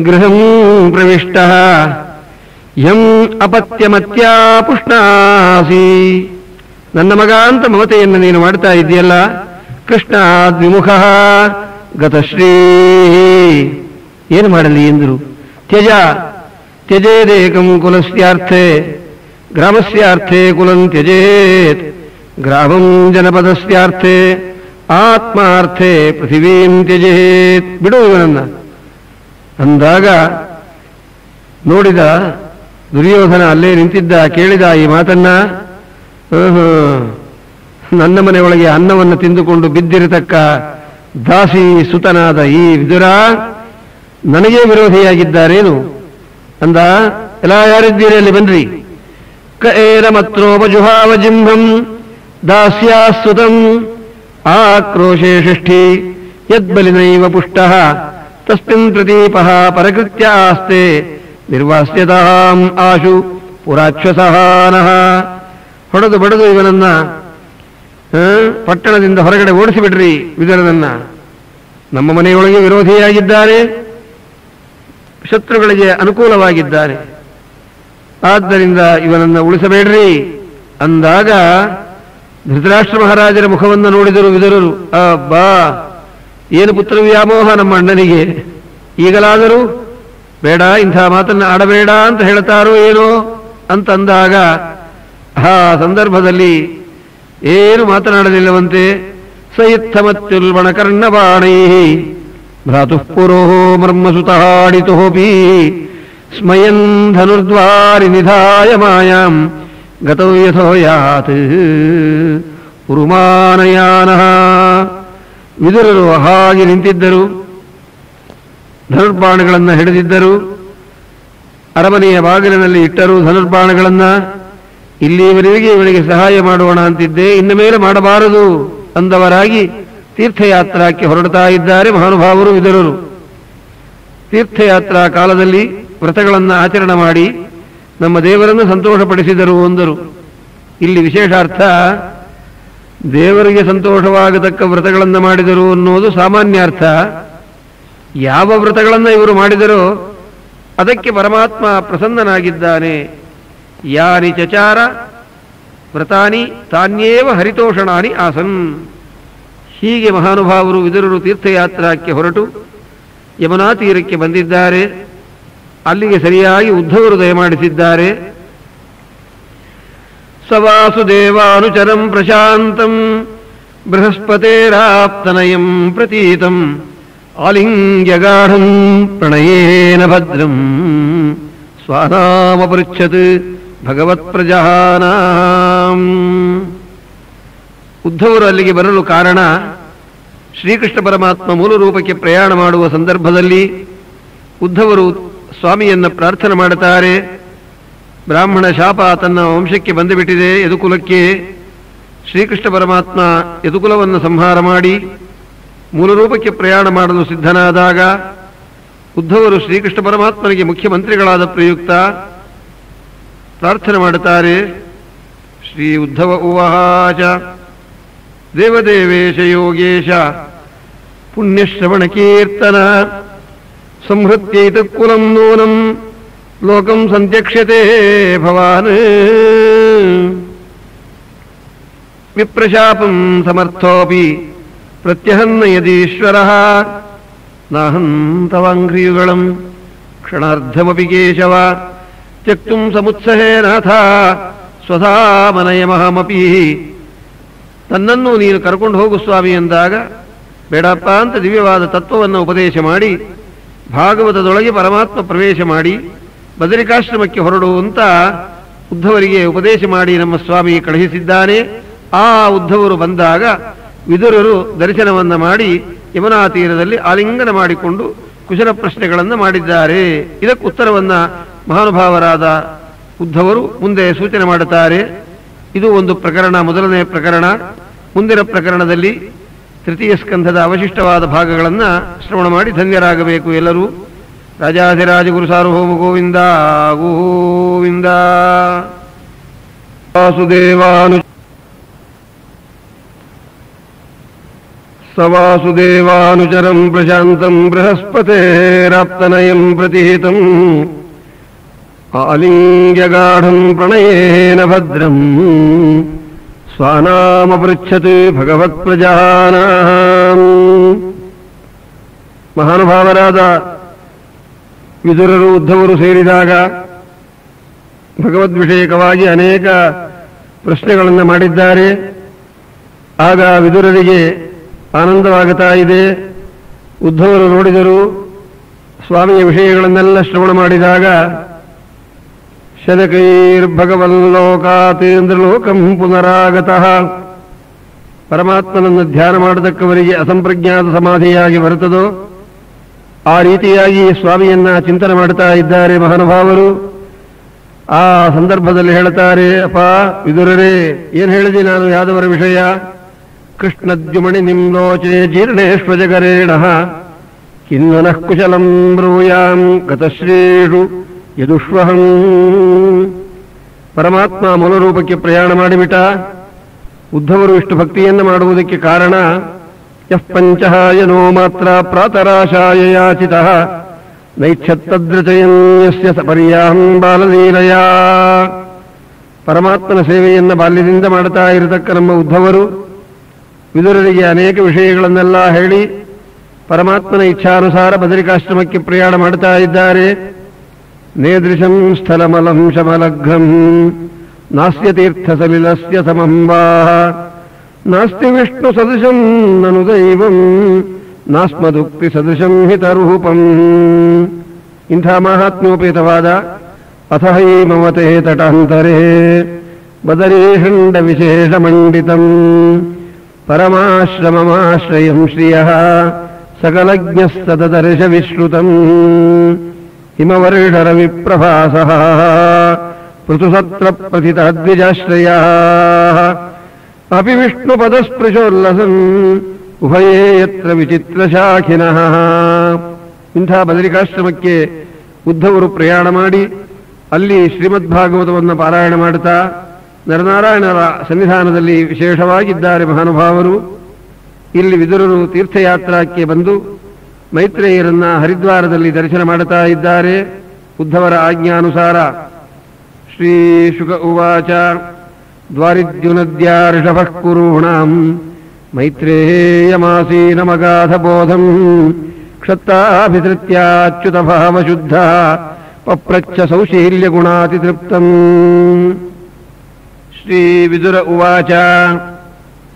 ಗೃಹಂ ಪ್ರವಿಷ್ಟ ಯಂ ಅಪತ್ಯಮತ್ಯಾ ಪುಷ್ಣಾಸಿ. ನನ್ನ ಮಗ ಅಂತ ಮಮತೆಯನ್ನು ನೀನು ಮಾಡ್ತಾ ಇದ್ದೀಯಲ್ಲ, ಕೃಷ್ಣಾದ್ವಿಮುಖ ಗತಶ್ರೀ. ಏನು ಮಾಡಲಿ ಎಂದರು. ತ್ಯಜೇದೇಕಂ ಕುಲಸ್ಯಾರ್ಥೆ ಗ್ರಾಮಸ್ಯಾರ್ಥೆ ಕುಲಂ ತ್ಯಜೇತ್, ಗ್ರಾಮಂ ಜನಪದಸ್ಯಾರ್ಥೆ ಆತ್ಮಾರ್ಥೆ ಪೃಥಿವೀಂ ತ್ಯಜೇತ್. ಬಿಡು ಇವನನ್ನ ಅಂದಾಗ ನೋಡಿದ ದುರ್ಯೋಧನ ಅಲ್ಲೇ ನಿಂತಿದ್ದ, ಕೇಳಿದ ಈ ಮಾತನ್ನ. ನನ್ನ ಮನೆಯೊಳಗೆ ಅನ್ನವನ್ನು ತಿಂದುಕೊಂಡು ಬಿದ್ದಿರತಕ್ಕ ದಾಸಿ ಸುತನಾದ ಈ ವಿದುರ ನನಗೇ ವಿರೋಧಿಯಾಗಿದ್ದಾರೇನು ಅಂದ. ಎಲ್ಲ ಯಾರಿದ್ದೀರಿ ಅಲ್ಲಿ ಬನ್ರಿ. ಕ ಏನ ಮತ್ರೋಪಜುಹಾವ ಜಿಂಹಂ ದಾಸ್ಯಾಸುತಂ ಆಕ್ರೋಶೇ ಷಷ್ಠಿ ಯದ್ಬಲಿನೈವ ಪುಷ್ಟಃ ತಸ್ಮಿನ್ ಪ್ರದೀಪಃ ಪರಕೃತ್ಯ ಆಸ್ತೆ ನಿರ್ವಾಸ್ಯತಾಂ ಆಶು ಪುರಾಕ್ಷಸಹಾನಃ. ಹೊಡೆದು ಬಡದು ಇವನನ್ನ ಪಟ್ಟಣದಿಂದ ಹೊರಗಡೆ ಓಡಿಸಿಬಿಡ್ರಿ ವಿದುರನನ್ನ. ನಮ್ಮ ಮನೆಯೊಳಗೆ ವಿರೋಧಿಯಾಗಿದ್ದಾರೆ, ಶತ್ರುಗಳಿಗೆ ಅನುಕೂಲವಾಗಿದ್ದಾರೆ, ಆದ್ದರಿಂದ ಇವನನ್ನ ಉಳಿಸಬೇಡ್ರಿ ಅಂದಾಗ ಧೃತರಾಷ್ಟ್ರ ಮಹಾರಾಜರ ಮುಖವನ್ನು ನೋಡಿದರು ವಿದುರರು. ಅಬ್ಬಾ, ಏನು ಪುತ್ರ ವ್ಯಾಮೋಹ ನಮ್ಮ ಅಣ್ಣನಿಗೆ, ಈಗಲಾದರೂ ಬೇಡ ಇಂಥ ಮಾತನ್ನು ಆಡಬೇಡ ಅಂತ ಹೇಳ್ತಾರೋ ಏನೋ ಅಂತಂದಾಗ ಆ ಸಂದರ್ಭದಲ್ಲಿ ಏನು ಮಾತನಾಡಲಿಲ್ಲವಂತೆ. ಸಯಿತ್ಥಮತ್ಯುಲ್ಬಣಕರ್ಣಬಾಣೈ ಭ್ರಾತುಃ ಪುರೋಹೋ ಮರ್ಮಸುತಾಡಿತೋಪಿ ಸ್ಮಯನ್ ಧನುರ್ದ್ವಾರಿ ನಿಧಾಯ ಮಾಯಾಂ ಗತೌ ಯಥೋ ಯಾತ್ ಪುರುಮಾನಯಾನಃ. ವಿದುರರು ಹಾಗೆ ನಿಂತಿದ್ದರು, ಧನುರ್ಬಾಣಗಳನ್ನು ಹಿಡಿದಿದ್ದರು, ಅರಮನೆಯ ಬಾಗಿಲಿನಲ್ಲಿ ಇಟ್ಟರು ಧನುರ್ಬಾಣಗಳನ್ನು. ಇಲ್ಲಿಯವರೆಗೆ ಇವನಿಗೆ ಸಹಾಯ ಮಾಡೋಣ ಅಂತಿದ್ದೆ, ಇನ್ನು ಮೇಲೆ ಮಾಡಬಾರದು ಅಂದವರಾಗಿ ತೀರ್ಥಯಾತ್ರಾಕ್ಕೆ ಹೊರಡ್ತಾ ಇದ್ದಾರೆ ಮಹಾನುಭಾವರು ವಿದುರರು. ತೀರ್ಥಯಾತ್ರಾ ಕಾಲದಲ್ಲಿ ವ್ರತಗಳನ್ನು ಆಚರಣೆ ಮಾಡಿ ನಮ್ಮ ದೇವರನ್ನು ಸಂತೋಷಪಡಿಸಿದರು ಅಂದರು. ಇಲ್ಲಿ ವಿಶೇಷಾರ್ಥ, ದೇವರಿಗೆ ಸಂತೋಷವಾಗತಕ್ಕ ವ್ರತಗಳನ್ನು ಮಾಡಿದರು ಅನ್ನೋದು ಸಾಮಾನ್ಯ ಅರ್ಥ. ಯಾವ ವ್ರತಗಳನ್ನು ಇವರು ಮಾಡಿದರೋ ಅದಕ್ಕೆ ಪರಮಾತ್ಮ ಪ್ರಸನ್ನನಾಗಿದ್ದಾನೆ. ಯಾನಿ ಚಚಾರ ವ್ರತಾನಿ ತಾನ್ಯೇವ ಹರಿತೋಷಣಾನಿ ಆಸನ್. ಹೀಗೆ ಮಹಾನುಭಾವರು ವಿದುರರು ತೀರ್ಥಯಾತ್ರಾಕ್ಕೆ ಹೊರಟು ಯಮುನಾ ತೀರಕ್ಕೆ ಬಂದಿದ್ದಾರೆ. ಅಲ್ಲಿಗೆ ಸರಿಯಾಗಿ ಉದ್ಧವರು ದಯಮಾಡಿಸಿದ್ದಾರೆ. ಸವಾಸುದೇವಾನುಚರಂ ಪ್ರಶಾಂತಂ ಬೃಹಸ್ಪತೇರಾಪ್ತನಯಂ ಪ್ರತೀತಂ ಆಲಿಂಗ್ಯಗಾಢಂ ಪ್ರಣಯೇನ ಭದ್ರಂ ಸ್ವಾನಾಮಪೃಚ್ಛತ್ ಭಗವತ್ ಪ್ರಜಾನಾಂ. ಉದ್ಧವರು ಅಲ್ಲಿಗೆ ಬರಲು ಕಾರಣ, ಶ್ರೀಕೃಷ್ಣ ಪರಮಾತ್ಮ ಮೂಲ ರೂಪಕ್ಕೆ ಪ್ರಯಾಣ ಮಾಡುವ ಸಂದರ್ಭದಲ್ಲಿ ಉದ್ಧವರು ಸ್ವಾಮಿಯನ್ನ ಪ್ರಾರ್ಥನೆ ಮಾಡುತ್ತಾರೆ. ಬ್ರಾಹ್ಮಣ ಶಾಪ ತನ್ನ ವಂಶಕ್ಕೆ ಬಂದುಬಿಟ್ಟಿದೆ, ಯದುಕುಲಕ್ಕೆ. ಶ್ರೀಕೃಷ್ಣ ಪರಮಾತ್ಮ ಯದುಕುಲವನ್ನು ಸಂಹಾರ ಮಾಡಿ ಮೂಲ ರೂಪಕ್ಕೆ ಪ್ರಯಾಣ ಮಾಡಲು ಸಿದ್ಧನಾದಾಗ ಉದ್ಧವರು ಶ್ರೀಕೃಷ್ಣ ಪರಮಾತ್ಮನಿಗೆ ಮುಖ್ಯಮಂತ್ರಿಗಳಾದ ಪ್ರಯುಕ್ತ ಪ್ರಾರ್ಥನೆ ಮಾಡುತ್ತಾರೆ. ಶ್ರೀ ಉದ್ಧವ ಉವಾಚ ದೇವದೇವೇಶ ಯೋಗೇಶ ಪುಣ್ಯಶ್ರವಣ ಕೀರ್ತನ ಸಂಹೃತ್ಯೈತ ಕುಲಂ ನೂನಂ ಲೋಕಂ ಸಂತ್ಯಕ್ಷ್ಯತೆ ಭವಾನ್ ವಿಪ್ರಶಾಪಂ ಸಮರ್ಥೋಪಿ ಪ್ರತ್ಯಹನ್ನ ಯದೀಶ್ವರಃ ನಾಹಂ ತವಾಂಘ್ರಿಯುಗಳಂ ಕ್ಷಣಾರ್ಧಮಪಿ ಕೇಶವ ತ್ಯಕ್ತುಂ ಸಮುತ್ಸಹೇ ನಾಥ ಸ್ವಧಾಮನಯಮಹಮಪಿ. ತನ್ನನ್ನು ನೀನು ಕರ್ಕೊಂಡು ಹೋಗು ಸ್ವಾಮಿ ಎಂದಾಗ ಬೇಡಪ್ಪ ಅಂತ ದಿವ್ಯವಾದ ತತ್ವವನ್ನು ಉಪದೇಶ ಮಾಡಿ ಭಾಗವತದೊಳಗೆ ಪರಮಾತ್ಮ ಪ್ರವೇಶ ಮಾಡಿ ಬದರಿಕಾಶ್ರಮಕ್ಕೆ ಹೊರಡು ಅಂತ ಉದ್ಧವರಿಗೆ ಉಪದೇಶ ಮಾಡಿ ನಮ್ಮ ಸ್ವಾಮಿ ಕಳುಹಿಸಿದ್ದಾನೆ. ಆ ಉದ್ಧವರು ಬಂದಾಗ ವಿದುರರು ದರ್ಶನವನ್ನು ಮಾಡಿ ಯಮುನಾ ತೀರದಲ್ಲಿ ಆಲಿಂಗನ ಮಾಡಿಕೊಂಡು ಕುಶಲ ಪ್ರಶ್ನೆಗಳನ್ನು ಮಾಡಿದ್ದಾರೆ. ಇದಕ್ಕೆ ಉತ್ತರವನ್ನು ಮಹಾನುಭಾವರಾದ ಉದ್ಧವರು ಮುಂದೆ ಸೂಚನೆ ಮಾಡುತ್ತಾರೆ. ಇದು ಒಂದು ಪ್ರಕರಣ, ಮೊದಲನೇ ಪ್ರಕರಣ. ಮುಂದಿನ ಪ್ರಕರಣದಲ್ಲಿ ತೃತೀಯ ಸ್ಕಂಧದ ಅವಶಿಷ್ಟವಾದ ಭಾಗಗಳನ್ನು ಶ್ರವಣ ಮಾಡಿ ಧನ್ಯರಾಗಬೇಕು ಎಲ್ಲರೂ. ರಾಜಾಧಿರಾಜಗುರು ಸಾರ್ವಭೌಮ ಗೋವಿಂದ ಗೋವಿಂದ. ಸವಾಸುದೇವಾನುಚರಂ ಪ್ರಶಾಂತಂ ಬೃಹಸ್ಪತೇರಾಪ್ತನಯಂ ಪ್ರತಿಹಿತಂ ಆಲಿಂಗ್ಯಗಾಢಂ ಪ್ರಣಯೇನ ಭದ್ರಂ ಸ್ವಾನಾಮಪೃಚ್ಛತ್ ಭಗವತ್ಪ್ರಜಾನಾಂ. ಮಹಾನುಭಾವರಾದ ವಿದುರರು ಉದ್ಧವರು ಸೇರಿದಾಗ ಭಗವದ್ವಿಷಯಕವಾಗಿ ಅನೇಕ ಪ್ರಶ್ನೆಗಳನ್ನು ಮಾಡಿದ್ದಾರೆ. ಆಗ ವಿದುರರಿಗೆ ಆನಂದವಾಗುತ್ತಾ ಇದೆ. ಉದ್ಧವರು ನೋಡಿದರು, ಸ್ವಾಮಿಯ ವಿಷಯಗಳನ್ನೆಲ್ಲ ಶ್ರವಣ ಮಾಡಿದಾಗ ಶತಕೈರ್ಭಗವಲ್ಲೋಕಾತ್ ಇಂದ್ರಲೋಕಂ ಪುನರಾಗತಃ, ಪರಮಾತ್ಮನನ್ನು ಧ್ಯಾನ ಮಾಡತಕ್ಕವರಿಗೆ ಅಸಂಪ್ರಜ್ಞಾತ ಸಮಾಧಿಯಾಗಿ ಬರುತ್ತದೋ ಆ ರೀತಿಯಾಗಿ ಸ್ವಾಮಿಯನ್ನ ಚಿಂತನೆ ಮಾಡ್ತಾ ಇದ್ದಾರೆ ಮಹಾನುಭಾವರು. ಆ ಸಂದರ್ಭದಲ್ಲಿ ಹೇಳ್ತಾರೆ, ಅಪ್ಪ ವಿದುರರೇ, ಏನು ಹೇಳಿದೆ ನಾನು ಯಾದವರ ವಿಷಯ? ಕೃಷ್ಣದ್ಯುಮಣಿ ನಿಮ್ಲೋಚೆ ಜೀರ್ಣೇಶ್ವಜಗರೇಣ ಕಿನ್ನನಃ ಕುಶಲಂ ಬ್ರೂಯಾಂ ಗತಶ್ರೀಷು ಯದುಷ್ವಹಂ. ಪರಮಾತ್ಮ ಮೂಲರೂಪಕ್ಕೆ ಪ್ರಯಾಣ ಮಾಡಿಬಿಟ್ಟ. ಉದ್ಧವರು ಇಷ್ಟು ಭಕ್ತಿಯನ್ನು ಮಾಡುವುದಕ್ಕೆ ಕಾರಣ ಯಃ ಪಂಚಹಾಯನೋ ಮಾತ್ರ ಪ್ರಾತರಾಶಾಯ ಯಾಚಿತಃ ನೈಚ್ಛತ್ತದ್ರಚಯನ್ಯಸ್ಯ ಸಪರ್ಯಾಂ ಬಾಲಲೀಲಯ. ಪರಮಾತ್ಮನ ಸೇವೆಯನ್ನು ಬಾಲ್ಯದಿಂದ ಮಾಡ್ತಾ ಇರತಕ್ಕ ನಮ್ಮ ಉದ್ಧವರು ವಿದುರರಿಗೆ ಅನೇಕ ವಿಷಯಗಳನ್ನೆಲ್ಲ ಹೇಳಿ ಪರಮಾತ್ಮನ ಇಚ್ಛಾನುಸಾರ ಬದರಿಕಾಶ್ರಮಕ್ಕೆ ಪ್ರಯಾಣ ಮಾಡ್ತಾ ಇದ್ದಾರೆ. ನೇದೃಶಂ ಸ್ಥಲಮಲಂ ಶಮಲಘ್ರಂ ನಾಸ್ಯ ತೀರ್ಥಸಲಿಲಸ್ಯ ಸಮಂ ವಾ ನಾಸ್ತಿ ವಿಷ್ಣು ಸದೃಶಂ ನನು ದೈವಂ ನಾಸ್ಮದುಕ್ತಿ ಸದೃಶಂ ಹಿತರೂಪಂ. ಇಂಥ ಮಹಾತ್ಮ್ಯೋಪೇತವಾದ ಅಥ ಹೈಮವತೆ ತಟಾಂತರೇ ಬದರೀಖಂಡ ವಿಶೇಷ ಮಂಡಿತಂ ಪರಮಾಶ್ರಮಮಾಶ್ರಯಂ ಶ್ರಿಯಃ ಸಕಲಜ್ಞಃ ಸದದರ್ಶ ವಿಶ್ರುತಂ ಹಿಮವರ್ಷರ ವಿಪ್ರಭಾಸಃ ಪೃಥುಸತ್ರ ಪ್ರಥಿತದ್ವಿಜಾಶ್ರಯಾಃ ಅಪಿ ವಿಷ್ಣುಪದಸ್ಪೃಶೋಲ್ಲಸಂ ಉಭಯೇ ಯತ್ರ ವಿಚಿತ್ರಶಾಖಿನಃ. ಇಂಥ ಬದರಿಕಾಶ್ರಮಕ್ಕೆ ಉದ್ಧವರು ಪ್ರಯಾಣ ಮಾಡಿ ಅಲ್ಲಿ ಶ್ರೀಮದ್ಭಾಗವತವನ್ನು ಪಾರಾಯಣ ಮಾಡುತ್ತಾ ನರನಾರಾಯಣರ ಸನ್ನಿಧಾನದಲ್ಲಿ ವಿಶೇಷವಾಗಿದ್ದಾರೆ ಮಹಾನುಭಾವರು. ಇಲ್ಲಿ ವಿದುರರು ತೀರ್ಥಯಾತ್ರಕ್ಕೆ ಬಂದು ಮೈತ್ರೇಯರನ್ನ ಹರಿದ್ವಾರದಲ್ಲಿ ದರ್ಶನ ಮಾಡುತ್ತಾ ಇದ್ದಾರೆ. ಉದ್ಧವರ ಆಜ್ಞಾನುಸಾರ ಶ್ರೀ ಶುಕ ಉವಾಚ ದ್ವಾರಿದ್ಯುನದ್ಯಾ ಋಷಭಃ ಕುರುಣಾಂ ಮೈತ್ರೇಯಮಾಸೀನಮಗಾಧಬೋಧಂ ಕ್ಷತ್ತಾಭಿಧೃತ್ಯಾಚ್ಯುತ ಭಾವಶುದ್ಧ ಪಪ್ರಚ್ಛ ಸೌಶೀಲ್ಯ ಗುಣಾತಿತೃಪ್ತಂ. ಶ್ರೀ ವಿದುರ ಉವಾಚ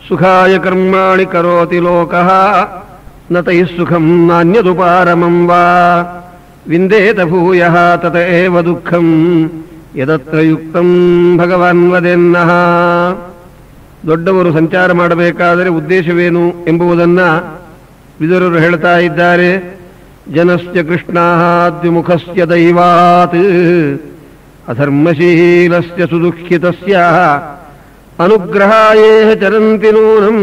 ಸುಖಾಯ ಕರ್ಮಾಣಿ ಕರೋತಿ ಲೋಕಃ ನ ತೈಃ ಸುಖಂ ನಾನ್ಯದುಪಾರಮಂ ವಾ ವಿಂದೇತ ಭೂಯಃ ತತ ಏವ ದುಃಖಂ ಯದತ್ರ ಯುಕ್ತಂ ಭಗವಾನ್ ವದೆನ್ನಃ. ದೊಡ್ಡವರು ಸಂಚಾರ ಮಾಡಬೇಕಾದರೆ ಉದ್ದೇಶವೇನು ಎಂಬುದನ್ನ ವಿದುರರು ಹೇಳ್ತಾ ಇದ್ದಾರೆ. ಜನಸ್ಯ ಕೃಷ್ಣಾದ್ವಿಮುಖಸ್ಯ ದೈವಾತ್ ಅಧರ್ಮಶೀಲಸ್ಯ ಸುದುಃಖಿತಸ್ಯ ಅನುಗ್ರಹಾಯೇಹ ಚರಂತಿ ನೂನಂ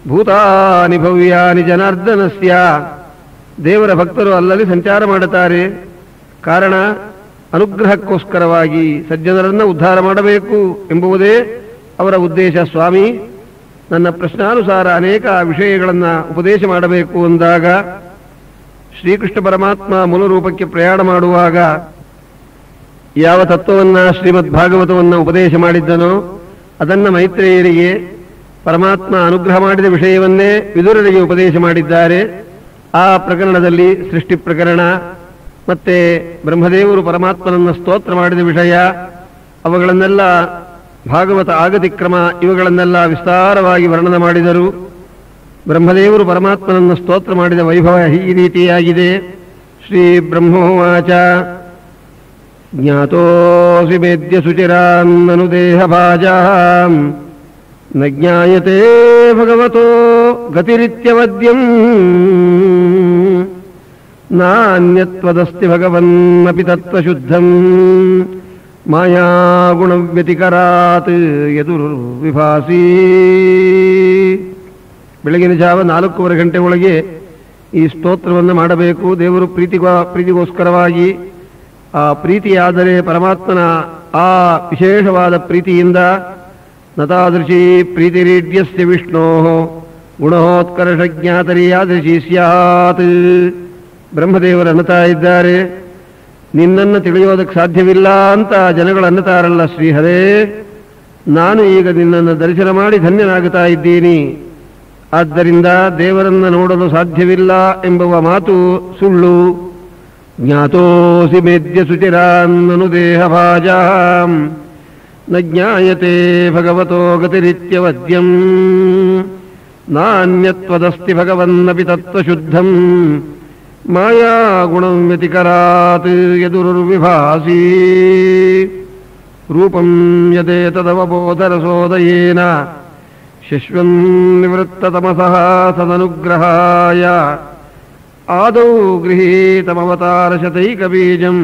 ಭೂತಾನಿ ಭವ್ಯಾನಿ ಜನಾರ್ದನಸ್ಯ. ದೇವರ ಭಕ್ತರು ಅಲ್ಲಲ್ಲಿ ಸಂಚಾರ ಮಾಡುತ್ತಾರೆ. ಕಾರಣ ಅನುಗ್ರಹಕ್ಕೋಸ್ಕರವಾಗಿ ಸಜ್ಜನರನ್ನು ಉದ್ಧಾರ ಮಾಡಬೇಕು ಎಂಬುದೇ ಅವರ ಉದ್ದೇಶ. ಸ್ವಾಮಿ ನನ್ನ ಪ್ರಶ್ನಾನುಸಾರ ಅನೇಕ ವಿಷಯಗಳನ್ನು ಉಪದೇಶ ಮಾಡಬೇಕು ಅಂದಾಗ ಶ್ರೀಕೃಷ್ಣ ಪರಮಾತ್ಮ ಮೂಲರೂಪಕ್ಕೆ ಪ್ರಯಾಣ ಮಾಡುವಾಗ ಯಾವ ತತ್ವವನ್ನು ಶ್ರೀಮದ್ ಭಾಗವತವನ್ನು ಉಪದೇಶ ಮಾಡಿದ್ದನೋ ಅದನ್ನು ಮೈತ್ರೇಯರಿಗೆ ಪರಮಾತ್ಮ ಅನುಗ್ರಹ ಮಾಡಿದ ವಿಷಯವನ್ನೇ ವಿದುರರಿಗೆ ಉಪದೇಶ ಮಾಡಿದ್ದಾರೆ. ಆ ಪ್ರಕರಣದಲ್ಲಿ ಸೃಷ್ಟಿ ಪ್ರಕರಣ ಮತ್ತೆ ಬ್ರಹ್ಮದೇವರು ಪರಮಾತ್ಮನನ್ನು ಸ್ತೋತ್ರ ಮಾಡಿದ ವಿಷಯ, ಅವುಗಳನ್ನೆಲ್ಲ ಭಾಗವತ ಆಗತಿ ಕ್ರಮ ಇವುಗಳನ್ನೆಲ್ಲ ವಿಸ್ತಾರವಾಗಿ ವರ್ಣನೆ ಮಾಡಿದರು. ಬ್ರಹ್ಮದೇವರು ಪರಮಾತ್ಮನನ್ನು ಸ್ತೋತ್ರ ಮಾಡಿದ ವೈಭವ ಈ ರೀತಿಯಾಗಿದೆ. ಶ್ರೀ ಬ್ರಹ್ಮೋವಾಚ ಜ್ಞಾತೋಸಿ ಮೇದ್ಯ ಶುಚಿರಾನ್ನನು ದೇಹ ಭಾಜಾಂ ನ ಜ್ಞಾಯತೆ ಭಗವತೋ ಗತಿರಿತ್ಯವದ್ಯಂ ನಾನ್ಯತ್ವದಸ್ತಿ ಭಗವನ್ನಪಿ ತತ್ವಶುದ್ಧಂ ಮಾಯಾಗುಣವ್ಯತಿಕರಾತ್ ಎದುರ್ವಿಭಾಸಿ. ಬೆಳಗಿನ ಜಾವ 4:15 ಒಳಗೆ ಈ ಸ್ತೋತ್ರವನ್ನು ಮಾಡಬೇಕು ದೇವರು ಪ್ರೀತಿಗೋಸ್ಕರವಾಗಿ. ಆ ಪ್ರೀತಿಯಾದರೆ ಪರಮಾತ್ಮನ ಆ ವಿಶೇಷವಾದ ಪ್ರೀತಿಯಿಂದ ನತಾದೃಶಿ ಪ್ರೀತಿರೀಡ್ಯಸ್ಯ ವಿಷ್ಣೋ ಗುಣೋತ್ಕರ್ಷ ಜ್ಞಾತರಿ ಯಾದೃಶಿ ಸ್ಯಾತ್. ಬ್ರಹ್ಮದೇವರು ಅನ್ನುತ್ತಾ ಇದ್ದಾರೆ, ನಿನ್ನನ್ನು ತಿಳಿಯೋದಕ್ಕೆ ಸಾಧ್ಯವಿಲ್ಲ ಅಂತ ಜನಗಳು ಅನ್ನುತ್ತಾರಲ್ಲ ಶ್ರೀಹರೇ, ನಾನು ಈಗ ನಿನ್ನನ್ನು ದರ್ಶನ ಮಾಡಿ ಧನ್ಯನಾಗುತ್ತಾ ಇದ್ದೀನಿ. ಆದ್ದರಿಂದ ದೇವರನ್ನು ನೋಡಲು ಸಾಧ್ಯವಿಲ್ಲ ಎಂಬುವ ಮಾತು ಸುಳ್ಳು. ಜ್ಞಾತೋಸಿ ಮೇದ್ಯ ಸುಚಿರಾನ್ನನು ದೇಹಭಾಜಾಂ ನ ಜ್ಞಾಯತೆ ಭಗವತೋ ಗತಿರಿತ್ಯವದ್ಯಂ ನಾನ್ಯತ್ವದಸ್ತಿ ಭಗವನ್ನಪಿ ತತ್ವಶುದ್ಧಂ ಮಾಯಾ ಗುಣಂ ವ್ಯತಿಕರಾತ್ ಯದುರ್ವಿಭಾಸಿ ರೂಪಂ ಯದೇತದವಬೋಧರಸೋದಯೇನ ಶಶ್ವನ್ ನಿವೃತ್ತತಮಸಃ ಸದನುಗ್ರಹಾಯ ಆದೌ ಗೃಹೀತಮವತಾರಶತೈಕಬೀಜಂ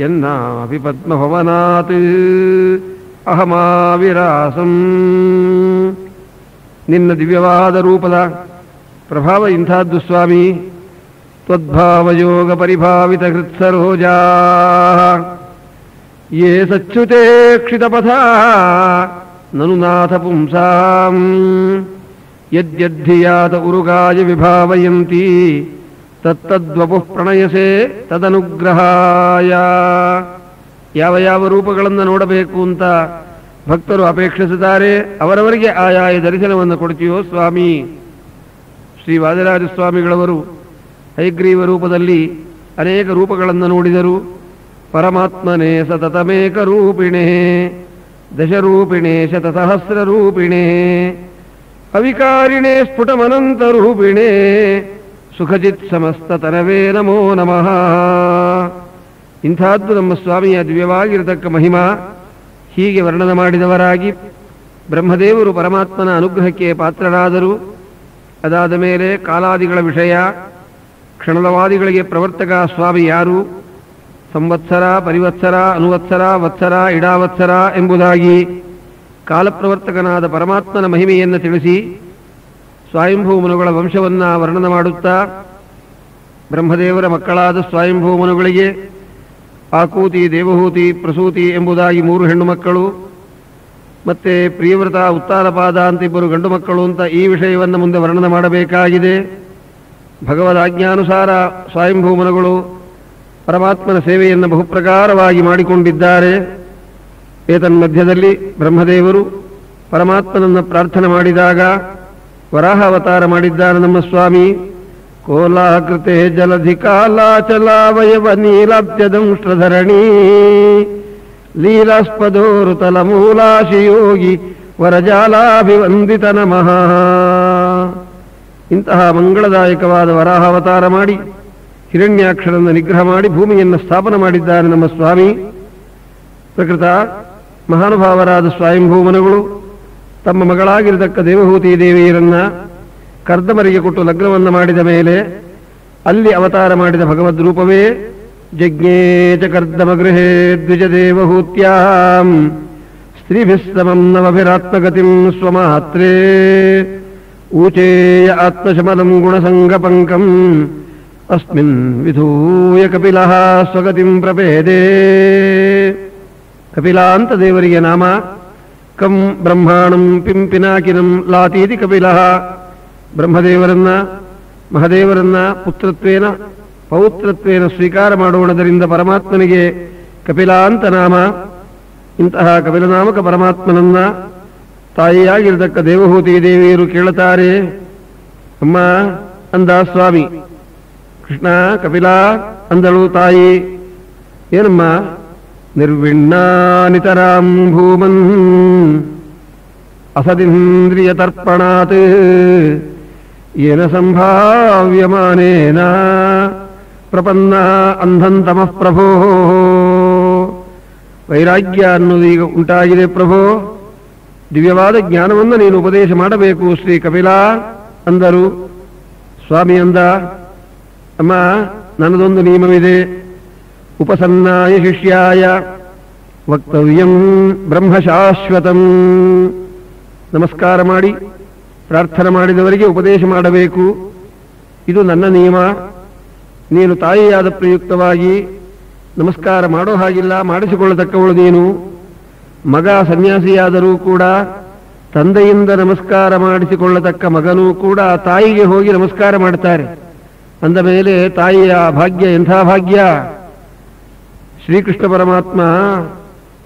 ಯನ್ನಾಪಿ ಪದ್ಮಭವನಾತ್ ಅಹಮಾವಿರಾಸಂ. ನಿನ್ನ ದಿವ್ಯವಾದ ರೂಪದ ಪ್ರಭಾವ ಇಂಥದ್ದು ಸ್ವಾಮಿ. ತ್ವದ್ಭಾವಯೋಗ ಪರಿಭಾವಿತ ಹೃತ್ಸರೋಜಾ ಯೇ ಸಚ್ಯುತೆ ಕ್ಷಿತಪಥಾ ನನು ನಾಥ ಪುಂಸಾಂ ಯದ್ಯದ್ಧಿಯಾತ ಉರುಗಾಯ ವಿಭಾವಯಂತಿ ತತ್ತದ್ವಪುಃ ಪ್ರಣಯಸೆ ತದನುಗ್ರಹಾಯ. ಯಾವ ಯಾವ ರೂಪಗಳನ್ನು ನೋಡಬೇಕು ಅಂತ ಭಕ್ತರು ಅಪೇಕ್ಷಿಸುತ್ತಾರೆ, ಅವರವರಿಗೆ ಆಯಾಯ ದರ್ಶನವನ್ನು ಕೊಡ್ತೀಯೋ ಸ್ವಾಮಿ. ಶ್ರೀ ವಾದಿರಾಜ ಸ್ವಾಮಿಗಳವರು ಹಯಗ್ರೀವ ರೂಪದಲ್ಲಿ ಅನೇಕ ರೂಪಗಳನ್ನು ನೋಡಿದರು. ಪರಮಾತ್ಮನೇ ಸತತಮೇಕ ರೂಪಿಣೇ ದಶರೂಪಿಣೇ ಶತಸಹಸ್ರರೂಪಿಣೇ ಅವಿಕಾರಿಣೇ ಸ್ಫುಟಮನಂತರೂಪಿಣೇ ಸುಖಜಿತ್ ಸಮಸ್ತತನವೇ ನಮೋ ನಮಃ. ಇಂಥದ್ದು ನಮ್ಮ ಸ್ವಾಮಿಯ ದಿವ್ಯವಾಗಿರತಕ್ಕ ಮಹಿಮಾ. ಹೀಗೆ ವರ್ಣನ ಮಾಡಿದವರಾಗಿ ಬ್ರಹ್ಮದೇವರು ಪರಮಾತ್ಮನ ಅನುಗ್ರಹಕ್ಕೆ ಪಾತ್ರರಾದರು. ಅದಾದ ಮೇಲೆ ಕಾಲಾದಿಗಳ ವಿಷಯ, ಕ್ಷಣದವಾದಿಗಳಿಗೆ ಪ್ರವರ್ತಕ ಸ್ವಾಮಿ ಯಾರು, ಸಂವತ್ಸರ, ಪರಿವತ್ಸರ, ಅನುವತ್ಸರ, ವತ್ಸರ, ಇಡಾವತ್ಸರ ಎಂಬುದಾಗಿ ಕಾಲಪ್ರವರ್ತಕನಾದ ಪರಮಾತ್ಮನ ಮಹಿಮೆಯನ್ನು ತಿಳಿಸಿ ಸ್ವಯಂಭೂಮನುಗಳ ವಂಶವನ್ನು ವರ್ಣನ ಮಾಡುತ್ತಾ ಬ್ರಹ್ಮದೇವರ ಮಕ್ಕಳಾದ ಸ್ವಯಂಭೂಮನುಗಳಿಗೆ ಆಕೂತಿ, ದೇವಹೂತಿ, ಪ್ರಸೂತಿ ಎಂಬುದಾಗಿ 3 ಹೆಣ್ಣು ಮಕ್ಕಳು, ಮತ್ತೆ ಪ್ರಿಯವ್ರತ, ಉತ್ತಾನಪಾದ ಅಂತ 2 ಗಂಡು ಮಕ್ಕಳು ಅಂತ ಈ ವಿಷಯವನ್ನು ಮುಂದೆ ವರ್ಣನ ಮಾಡಬೇಕಾಗಿದೆ. ಭಗವದ್ ಆಜ್ಞಾನುಸಾರ ಸ್ವಯಂಭೂಮನುಗಳು ಪರಮಾತ್ಮನ ಸೇವೆಯನ್ನು ಬಹುಪ್ರಕಾರವಾಗಿ ಮಾಡಿಕೊಂಡಿದ್ದಾರೆ. ಏತನ್ಮಧ್ಯದಲ್ಲಿ ಬ್ರಹ್ಮದೇವರು ಪರಮಾತ್ಮನನ್ನು ಪ್ರಾರ್ಥನೆ ಮಾಡಿದಾಗ ವರಾಹ ಅವತಾರ ಮಾಡಿದ್ದಾರೆ ನಮ್ಮ ಸ್ವಾಮಿ. ಕೋಲಾಕೃತೆ ಜಲಧಿ ಕಾಲಾಚಲಾವಯವ ನೀಲಾಬ್ಜದಂಶ್ರಧರಣಿ ಲೀಲಾಸ್ಪದೋರುತಲ ಮೂಲಾಶಿಯೋಗಿ ವರಜಾಲಾಭಿವಂದಿತ ನಮಃ. ಇಂತಹ ಮಂಗಳದಾಯಕವಾದ ವರಾಹ ಅವತಾರ ಮಾಡಿ ಹಿರಣ್ಯಾಕ್ಷರನ್ನು ನಿಗ್ರಹ ಮಾಡಿ ಭೂಮಿಯನ್ನು ಸ್ಥಾಪನೆ ಮಾಡಿದ್ದಾರೆ ನಮ್ಮ ಸ್ವಾಮಿ. ಪ್ರಕೃತ ಮಹಾನುಭಾವರಾದ ಸ್ವಯಂಭೂಮನುಗಳು ತಮ್ಮ ಮಗಳಾಗಿರತಕ್ಕ ದೇವಹೂತಿ ದೇವಿಯರನ್ನ ಕರ್ದಮರಿಗೆ ಕೊಟ್ಟು ಲಗ್ನವನ್ನು ಮಾಡಿದ ಮೇಲೆ ಅಲ್ಲಿ ಅವತಾರ ಮಾಡಿದ ಭಗವದ್ ರೂಪವೇ ಜಜ್ಞೇ ಚ ಕರ್ದಮ ಗೃಹೇ ದ್ವಿಜ ದೇವಹೂತ್ಯಾಂ ಸ್ತ್ರೀಭಿಸ್ಸಮಂ ನವಭಿರಾತ್ಮಗತಿಂ ಸ್ವಮಾತ್ರೇ ಊಚೇಯ ಆತ್ಮಶಮನಂ ಗುಣಸಂಗಪಂಕಂ ಅಸ್ಮಿನ್ ವಿಧೂಯ ಕಪಿಲಃ ಸ್ವಗತಿಂ ಪ್ರಪೇದೆ. ಕಪಿಲ ಅಂತ ದೇವರಿಗೆ ನಾಮ. ಕಂ ಬ್ರಹ್ಮಾಣಂ ಪಿಂಪಿನಾಕಿನಂ ಲಾತೀತಿ ಕಪಿಲಃ. ಬ್ರಹ್ಮದೇವರನ್ನ ಮಹದೇವರನ್ನ ಪುತ್ರತ್ವೇನ ಪೌತ್ರತ್ವೇನ ಸ್ವೀಕಾರ ಮಾಡೋಣದರಿಂದ ಪರಮಾತ್ಮನಿಗೆ ಕಪಿಲ ಅಂತ ನಾಮ. ಇಂತಹ ಕಪಿಲನಾಮಕ ಪರಮಾತ್ಮನನ್ನ ತಾಯಿಯಾಗಿರತಕ್ಕ ದೇವಹೂತಿ ದೇವಿಯರು ಕೇಳುತ್ತಾರೆ. ಅಮ್ಮ ಅಂದ ಸ್ವಾಮಿ. ಕೃಷ್ಣ ಕಪಿಲ ಅಂದಳು ತಾಯಿ. ಏನಮ್ಮ? ನಿರ್ವಿಣ್ಣಾನಿತರಾಂ ಭೂಮನ್ ಅಸದಿಂದ್ರಿಯ ತರ್ಪಣಾತ್ ಏನ ಸಂಭಾವ್ಯಮಾನೇನ ಪ್ರಪನ್ನ ಅಂಧಂತಮಃ ಪ್ರಭೋ. ವೈರಾಗ್ಯ ಅನ್ನೋದು ಈಗ ಉಂಟಾಗಿದೆ ಪ್ರಭೋ. ದಿವ್ಯವಾದ ಜ್ಞಾನವನ್ನು ನೀನು ಉಪದೇಶ ಮಾಡಬೇಕು ಶ್ರೀ ಕಪಿಲ ಅಂದರು. ಸ್ವಾಮಿ ಅಂದ, ಅಮ್ಮ ನನ್ನದೊಂದು ನಿಯಮವಿದೆ. ಉಪಸನ್ನಾಯ ಶಿಷ್ಯಾಯ ವಕ್ತವ್ಯಂ ಬ್ರಹ್ಮಶಾಶ್ವತಂ. ನಮಸ್ಕಾರ ಮಾಡಿ ಪ್ರಾರ್ಥನೆ ಮಾಡಿದವರಿಗೆ ಉಪದೇಶ ಮಾಡಬೇಕು. ಇದು ನನ್ನ ನಿಯಮ. ನೀನು ತಾಯಿಯಾದ ಪ್ರಯುಕ್ತವಾಗಿ ನಮಸ್ಕಾರ ಮಾಡೋ ಹಾಗಿಲ್ಲ, ಮಾಡಿಸಿಕೊಳ್ಳತಕ್ಕವಳು ನೀನು. ಮಗ ಸನ್ಯಾಸಿಯಾದರೂ ಕೂಡ ತಂದೆಯಿಂದ ನಮಸ್ಕಾರ ಮಾಡಿಸಿಕೊಳ್ಳತಕ್ಕ ಮಗನೂ ಕೂಡ ತಾಯಿಗೆ ಹೋಗಿ ನಮಸ್ಕಾರ ಮಾಡ್ತಾರೆ. ಅಂದ ಮೇಲೆ ತಾಯಿಯ ಭಾಗ್ಯ ಎಂಥ ಭಾಗ್ಯ! ಶ್ರೀಕೃಷ್ಣ ಪರಮಾತ್ಮ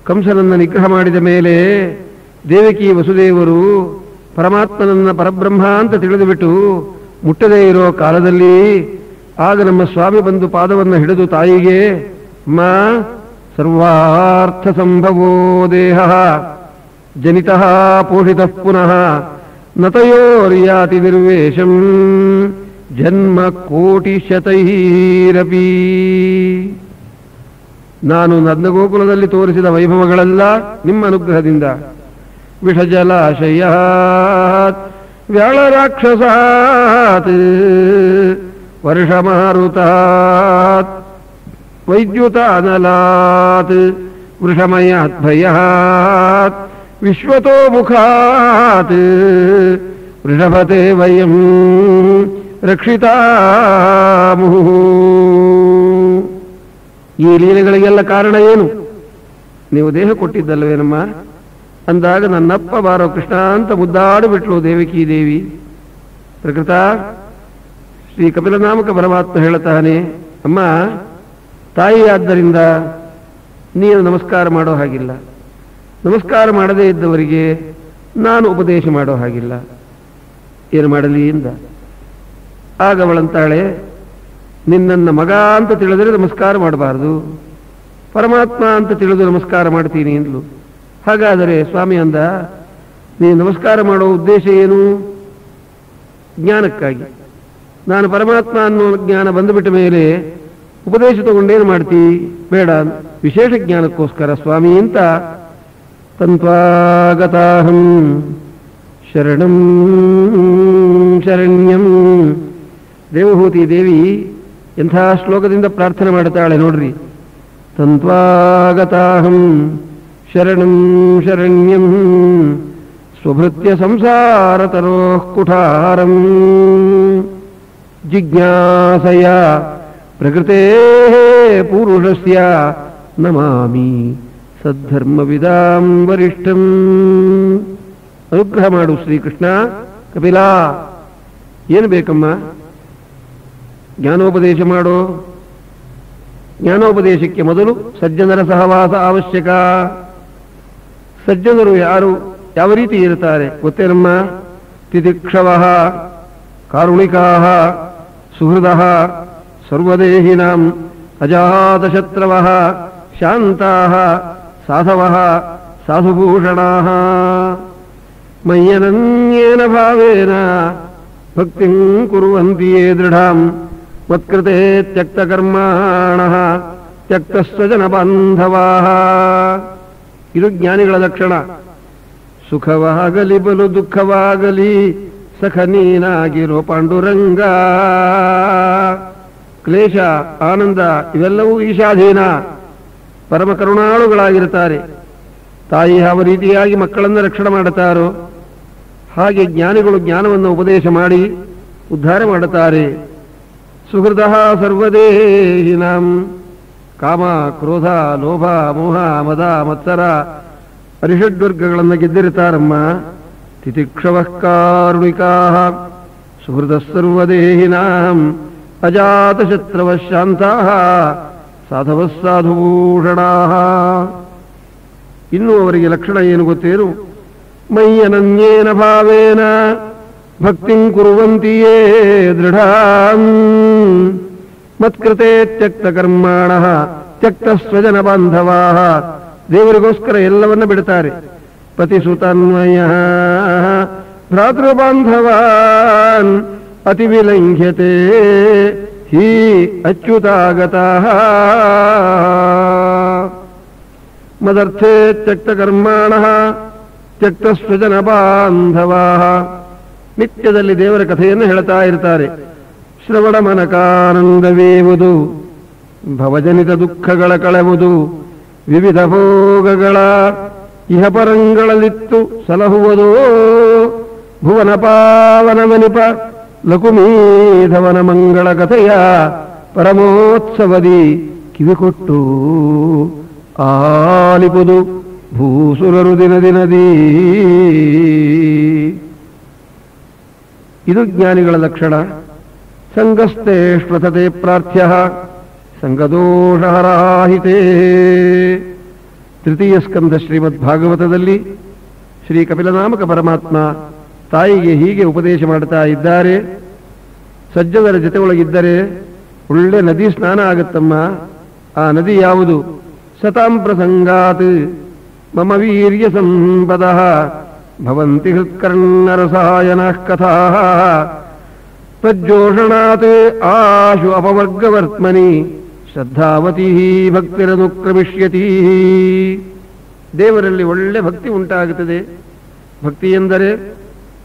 ಕಂಸನನ್ನು ನಿಗ್ರಹ ಮಾಡಿದ ಮೇಲೆ ದೇವಕಿ ವಸುದೇವರು ಪರಮಾತ್ಮನನ್ನ ಪರಬ್ರಹ್ಮ ಅಂತ ತಿಳಿದುಬಿಟ್ಟು ಮುಟ್ಟದೇ ಇರೋ ಕಾಲದಲ್ಲಿ ಆಗ ನಮ್ಮ ಸ್ವಾಮಿ ಬಂದು ಪಾದವನ್ನು ಹಿಡಿದು ತಾಯಿಗೆ, ಅಮ್ಮ, ಸರ್ವಾರ್ಥ ಸಂಭವೋ ದೇಹ ಜನಿತಃ ಪೋಷಿತಃ ಪುನಃ ನತಯೋರ್ಯಾತಿ ನಿರ್ವೇಶಂ ಜನ್ಮ ಕೋಟಿ ಶತೈರಪಿ. ನಾನು ನಂದಗೋಕುಲದಲ್ಲಿ ತೋರಿಸಿದ ವೈಭವಗಳೆಲ್ಲ ನಿಮ್ಮ ಅನುಗ್ರಹದಿಂದ. ವಿಷಜಲಾಶಯಾತ್ ವ್ಯಾಳರಾಕ್ಷಸಾತ್ ವರ್ಷಮಾರುತಾತ್ ವೈದ್ಯುತಾನಲಾತ್ ವೃಷಮಯಾತ್ ಭಯಾತ್ ವಿಶ್ವತೋ ಮುಖಾತ್ ವೃಷಭತೆ ವಯಂ ರಕ್ಷಿತಾಮುಹು. ಈ ಲೀಲೆಗಳಿಗೆಲ್ಲ ಕಾರಣ ಏನು? ನೀವು ದೇಹ ಕೊಟ್ಟಿದ್ದಲ್ವೇನಮ್ಮ ಅಂದಾಗ ನನ್ನಪ್ಪ ಬಾರೋ ಕೃಷ್ಣ ಅಂತ ಮುದ್ದಾಡು ಬಿಟ್ಲು ದೇವಕಿ ದೇವಿ. ಪ್ರಕೃತ ಶ್ರೀ ಕಪಿಲನಾಮಕ ಪರಮಾತ್ಮ ಹೇಳುತ್ತಾನೆ, ಅಮ್ಮ, ತಾಯಿಯಾದ್ದರಿಂದ ನೀನು ನಮಸ್ಕಾರ ಮಾಡೋ ಹಾಗಿಲ್ಲ, ನಮಸ್ಕಾರ ಮಾಡದೇ ಇದ್ದವರಿಗೆ ನಾನು ಉಪದೇಶ ಮಾಡೋ ಹಾಗಿಲ್ಲ, ಏನು ಮಾಡಲಿ ಎಂದ. ಆಗ ಅವಳಂತಾಳೆ, ನಿನ್ನನ್ನ ಮಗ ಅಂತ ತಿಳಿದರೆ ನಮಸ್ಕಾರ ಮಾಡಬಾರದು, ಪರಮಾತ್ಮ ಅಂತ ತಿಳಿದು ನಮಸ್ಕಾರ ಮಾಡ್ತೀನಿ ಎಂದ್ಲು. ಹಾಗಾದರೆ ಸ್ವಾಮಿ ಅಂದ, ನೀನು ನಮಸ್ಕಾರ ಮಾಡೋ ಉದ್ದೇಶ ಏನು? ಜ್ಞಾನಕ್ಕಾಗಿ. ನಾನು ಪರಮಾತ್ಮ ಅನ್ನೋ ಜ್ಞಾನ ಬಂದುಬಿಟ್ಟ ಮೇಲೆ ಉಪದೇಶ ತಗೊಂಡೇನು ಮಾಡ್ತೀ? ಬೇಡ, ವಿಶೇಷ ಜ್ಞಾನಕ್ಕೋಸ್ಕರ ಸ್ವಾಮಿ ಅಂತ. ತಂತ್ವಾಗತಾಹಂ ಶರಣಂ ಶರಣ್ಯಂ. ದೇವಹೂತಿ ದೇವಿ ಎಂಥ ಶ್ಲೋಕದಿಂದ ಪ್ರಾರ್ಥನೆ ಮಾಡುತ್ತಾಳೆ ನೋಡ್ರಿ. ತಂತ್ವಾಗತಾಹಂ ಶರಣಂ ಶರಣ್ಯಂ ಸ್ವಭೃತ್ಯ ಸಂಸಾರತರೋಃ ಕುಠಾರಂ ಜಿಜ್ಞಾಸಯ ಪ್ರಕೃತೇಃ ಪುರುಷಸ್ಯ ನಮಾಮಿ ಸದ್ಧರ್ಮವಿದಾಂ ವರಿಷ್ಠಂ. ಅನುಗ್ರಹ ಮಾಡು ಶ್ರೀಕೃಷ್ಣ. ಕಪಿಲ, ಏನು ಬೇಕಮ್ಮ? ಜ್ಞಾನೋಪದೇಶ ಮಾಡೋ. ಜ್ಞಾನೋಪದೇಶಕ್ಕೆ ಮೊದಲು ಸಜ್ಜನರ ಸಹವಾಸ ಅವಶ್ಯಕ. ಸಜ್ಜನರು ಯಾರು, ಯಾವ ರೀತಿ ಇರುತ್ತಾರೆ ಗೊತ್ತೇನಮ್ಮ? ತಿತಿಕ್ಷವಃ ಕಾರುಣಿಕಾಃ ಸುಹೃದಃ ಸರ್ವದೇಹಿನಾಂ ಅಜಾತಶತ್ರವಃ ಶಾಂತಾಃ ಸಾಧವಃ ಸಾಧುಭೂಷಣಾಃ ಮಯ್ಯನನ್ಯೇನ ಭಾವೇನ ಭಕ್ತಿಂ ಕುರ್ವಂತಿ ಯೇ ದೃಢಾಂ ಮತ್ಕೃತೆ ತ್ಯಕ್ತಕರ್ಮಾಣಃ ತ್ಯಕ್ತಸ್ವಜನ ಬಾಂಧವಾಃ. ಇದು ಜ್ಞಾನಿಗಳ ಲಕ್ಷಣ. ಸುಖವಾಗಲಿ ಬಲು ದುಃಖವಾಗಲಿ ಸಖ ನೀನಾಗಿರೋ ಪಾಂಡುರಂಗ. ಕ್ಲೇಶ ಆನಂದ ಇವೆಲ್ಲವೂ ಈಶಾಧೀನ. ಪರಮ ಕರುಣಾಳುಗಳಾಗಿರುತ್ತಾರೆ. ತಾಯಿ ಯಾವ ರೀತಿಯಾಗಿ ಮಕ್ಕಳನ್ನು ರಕ್ಷಣೆ ಮಾಡುತ್ತಾರೋ ಹಾಗೆ ಜ್ಞಾನಿಗಳು ಜ್ಞಾನವನ್ನು ಉಪದೇಶ ಮಾಡಿ ಉದ್ಧಾರ ಮಾಡುತ್ತಾರೆ. ಸುಹೃದಃ ಸರ್ವದೇಹಿನಾಂ ಕಾಮ ಕ್ರೋಧ ಲೋಭ ಮೋಹ ಮದ ಮತ್ಸರ ಪರಿಷಡ್ವರ್ಗಗಳನ್ನು ಗೆದ್ದಿರುತ್ತಾರಮ್ಮ. ತಿತಿಕ್ಷವಃ ಕಾರುಣಿಕಾಃ ಸುಹೃದಃ ಸರ್ವದೇಹಿನಾಂ ಅಜಾತಶತ್ರವಃ ಶಾಂತಾಃ ಸಾಧವಃ ಸಾಧುಭೂಷಣಾಃ. ಇನ್ನು ಅವರಿಗೆ ಲಕ್ಷಣ ಏನು ಗೊತ್ತೇನು? ಮಯ್ಯನನ್ಯೇನ ಭಾವೇನ ಭಕ್ತಿಂ ಕುರ್ವಂತಿ ಯೇ ದೃಢಾಂ ಮತ್ಕೃತೆ ತ್ಯಕ್ತಕರ್ಮಾಣಃ ತ್ಯಕ್ತಸ್ವಜನ ಬಾಂಧವಾಃ. ದೇವರಿಗೋಸ್ಕರ ಎಲ್ಲವನ್ನ ಬಿಡುತ್ತಾರೆ. ಪತಿಸುತನ್ವಯ ಭ್ರಾತೃಬಾಂಧವಾನ್ ಅತಿ ವಿಲಂಘ್ಯತೆ ಹಿ ಅಚ್ಯುತಾಗತಃ ಮದರ್ಥೇ ತ್ಯಕ್ತಕರ್ಮಾಣಃ ತ್ಯಕ್ತಸ್ವಜನ ಬಾಂಧವಾಃ. ನಿತ್ಯದಲ್ಲಿ ದೇವರ ಕಥೆಯನ್ನು ಹೇಳ್ತಾ ಇರ್ತಾರೆ. ಶ್ರವಣ ಮನಕಾನಂದವೇವುದು, ಭವಜನಿತ ದುಃಖಗಳ ಕಳೆವುದು, ವಿವಿಧ ಭೋಗಗಳ ಇಹಪರಂಗಳಲ್ಲಿತ್ತು ಸಲಹುವುದು, ಭುವನ ಪಾವನವನಿಪ ಲಕುಮೀಧವನ ಮಂಗಳ ಕಥೆಯ ಪರಮೋತ್ಸವದಿ ಕಿವಿಕೊಟ್ಟು ಆಲಿಪುದು ಭೂಸುರರು ದಿನ ದಿನದೀ. ಇದು ಜ್ಞಾನಿಗಳ ಲಕ್ಷಣ. ಸಂಗಸ್ತೇಷ್ವತತೆ ಪ್ರಾರ್ಥ್ಯ ಸಂಗದೋಷಹರಾಹಿತೇ. ತೃತೀಯ ಸ್ಕಂಧ ಶ್ರೀಮದ್ ಭಾಗವತದಲ್ಲಿ ಶ್ರೀ ಕಪಿಲನಾಮಕ ಪರಮಾತ್ಮ ತಾಯಿಗೆ ಹೀಗೆ ಉಪದೇಶ ಮಾಡ್ತಾ ಇದ್ದಾರೆ. ಸಜ್ಜನರ ಜೊತೆ ಒಳಗಿದ್ದರೆ ಒಳ್ಳೆ ನದಿ ಸ್ನಾನ ಆಗುತ್ತಮ್ಮ. ಆ ನದಿ ಯಾವುದು? ಸತಾಂ ಪ್ರಸಂಗಾತ್ ಮಮ ವೀರ್ಯ ಸಂಪದ ಭವಂತಿ ಹೃತ್ಕರ್ಣರಸಾಯನಃ ಕಥಾ ಪ್ರಜ್ಯೋಷಣಾತ್ ಆಶು ಅಪವರ್ಗವರ್ತ್ಮನಿ ಶ್ರದ್ಧಾವತಿ ಭಕ್ತಿರನುಕ್ರಮಿಷ್ಯತಿ. ದೇವರಲ್ಲಿ ಒಳ್ಳೆ ಭಕ್ತಿ ಉಂಟಾಗುತ್ತದೆ. ಭಕ್ತಿ ಎಂದರೆ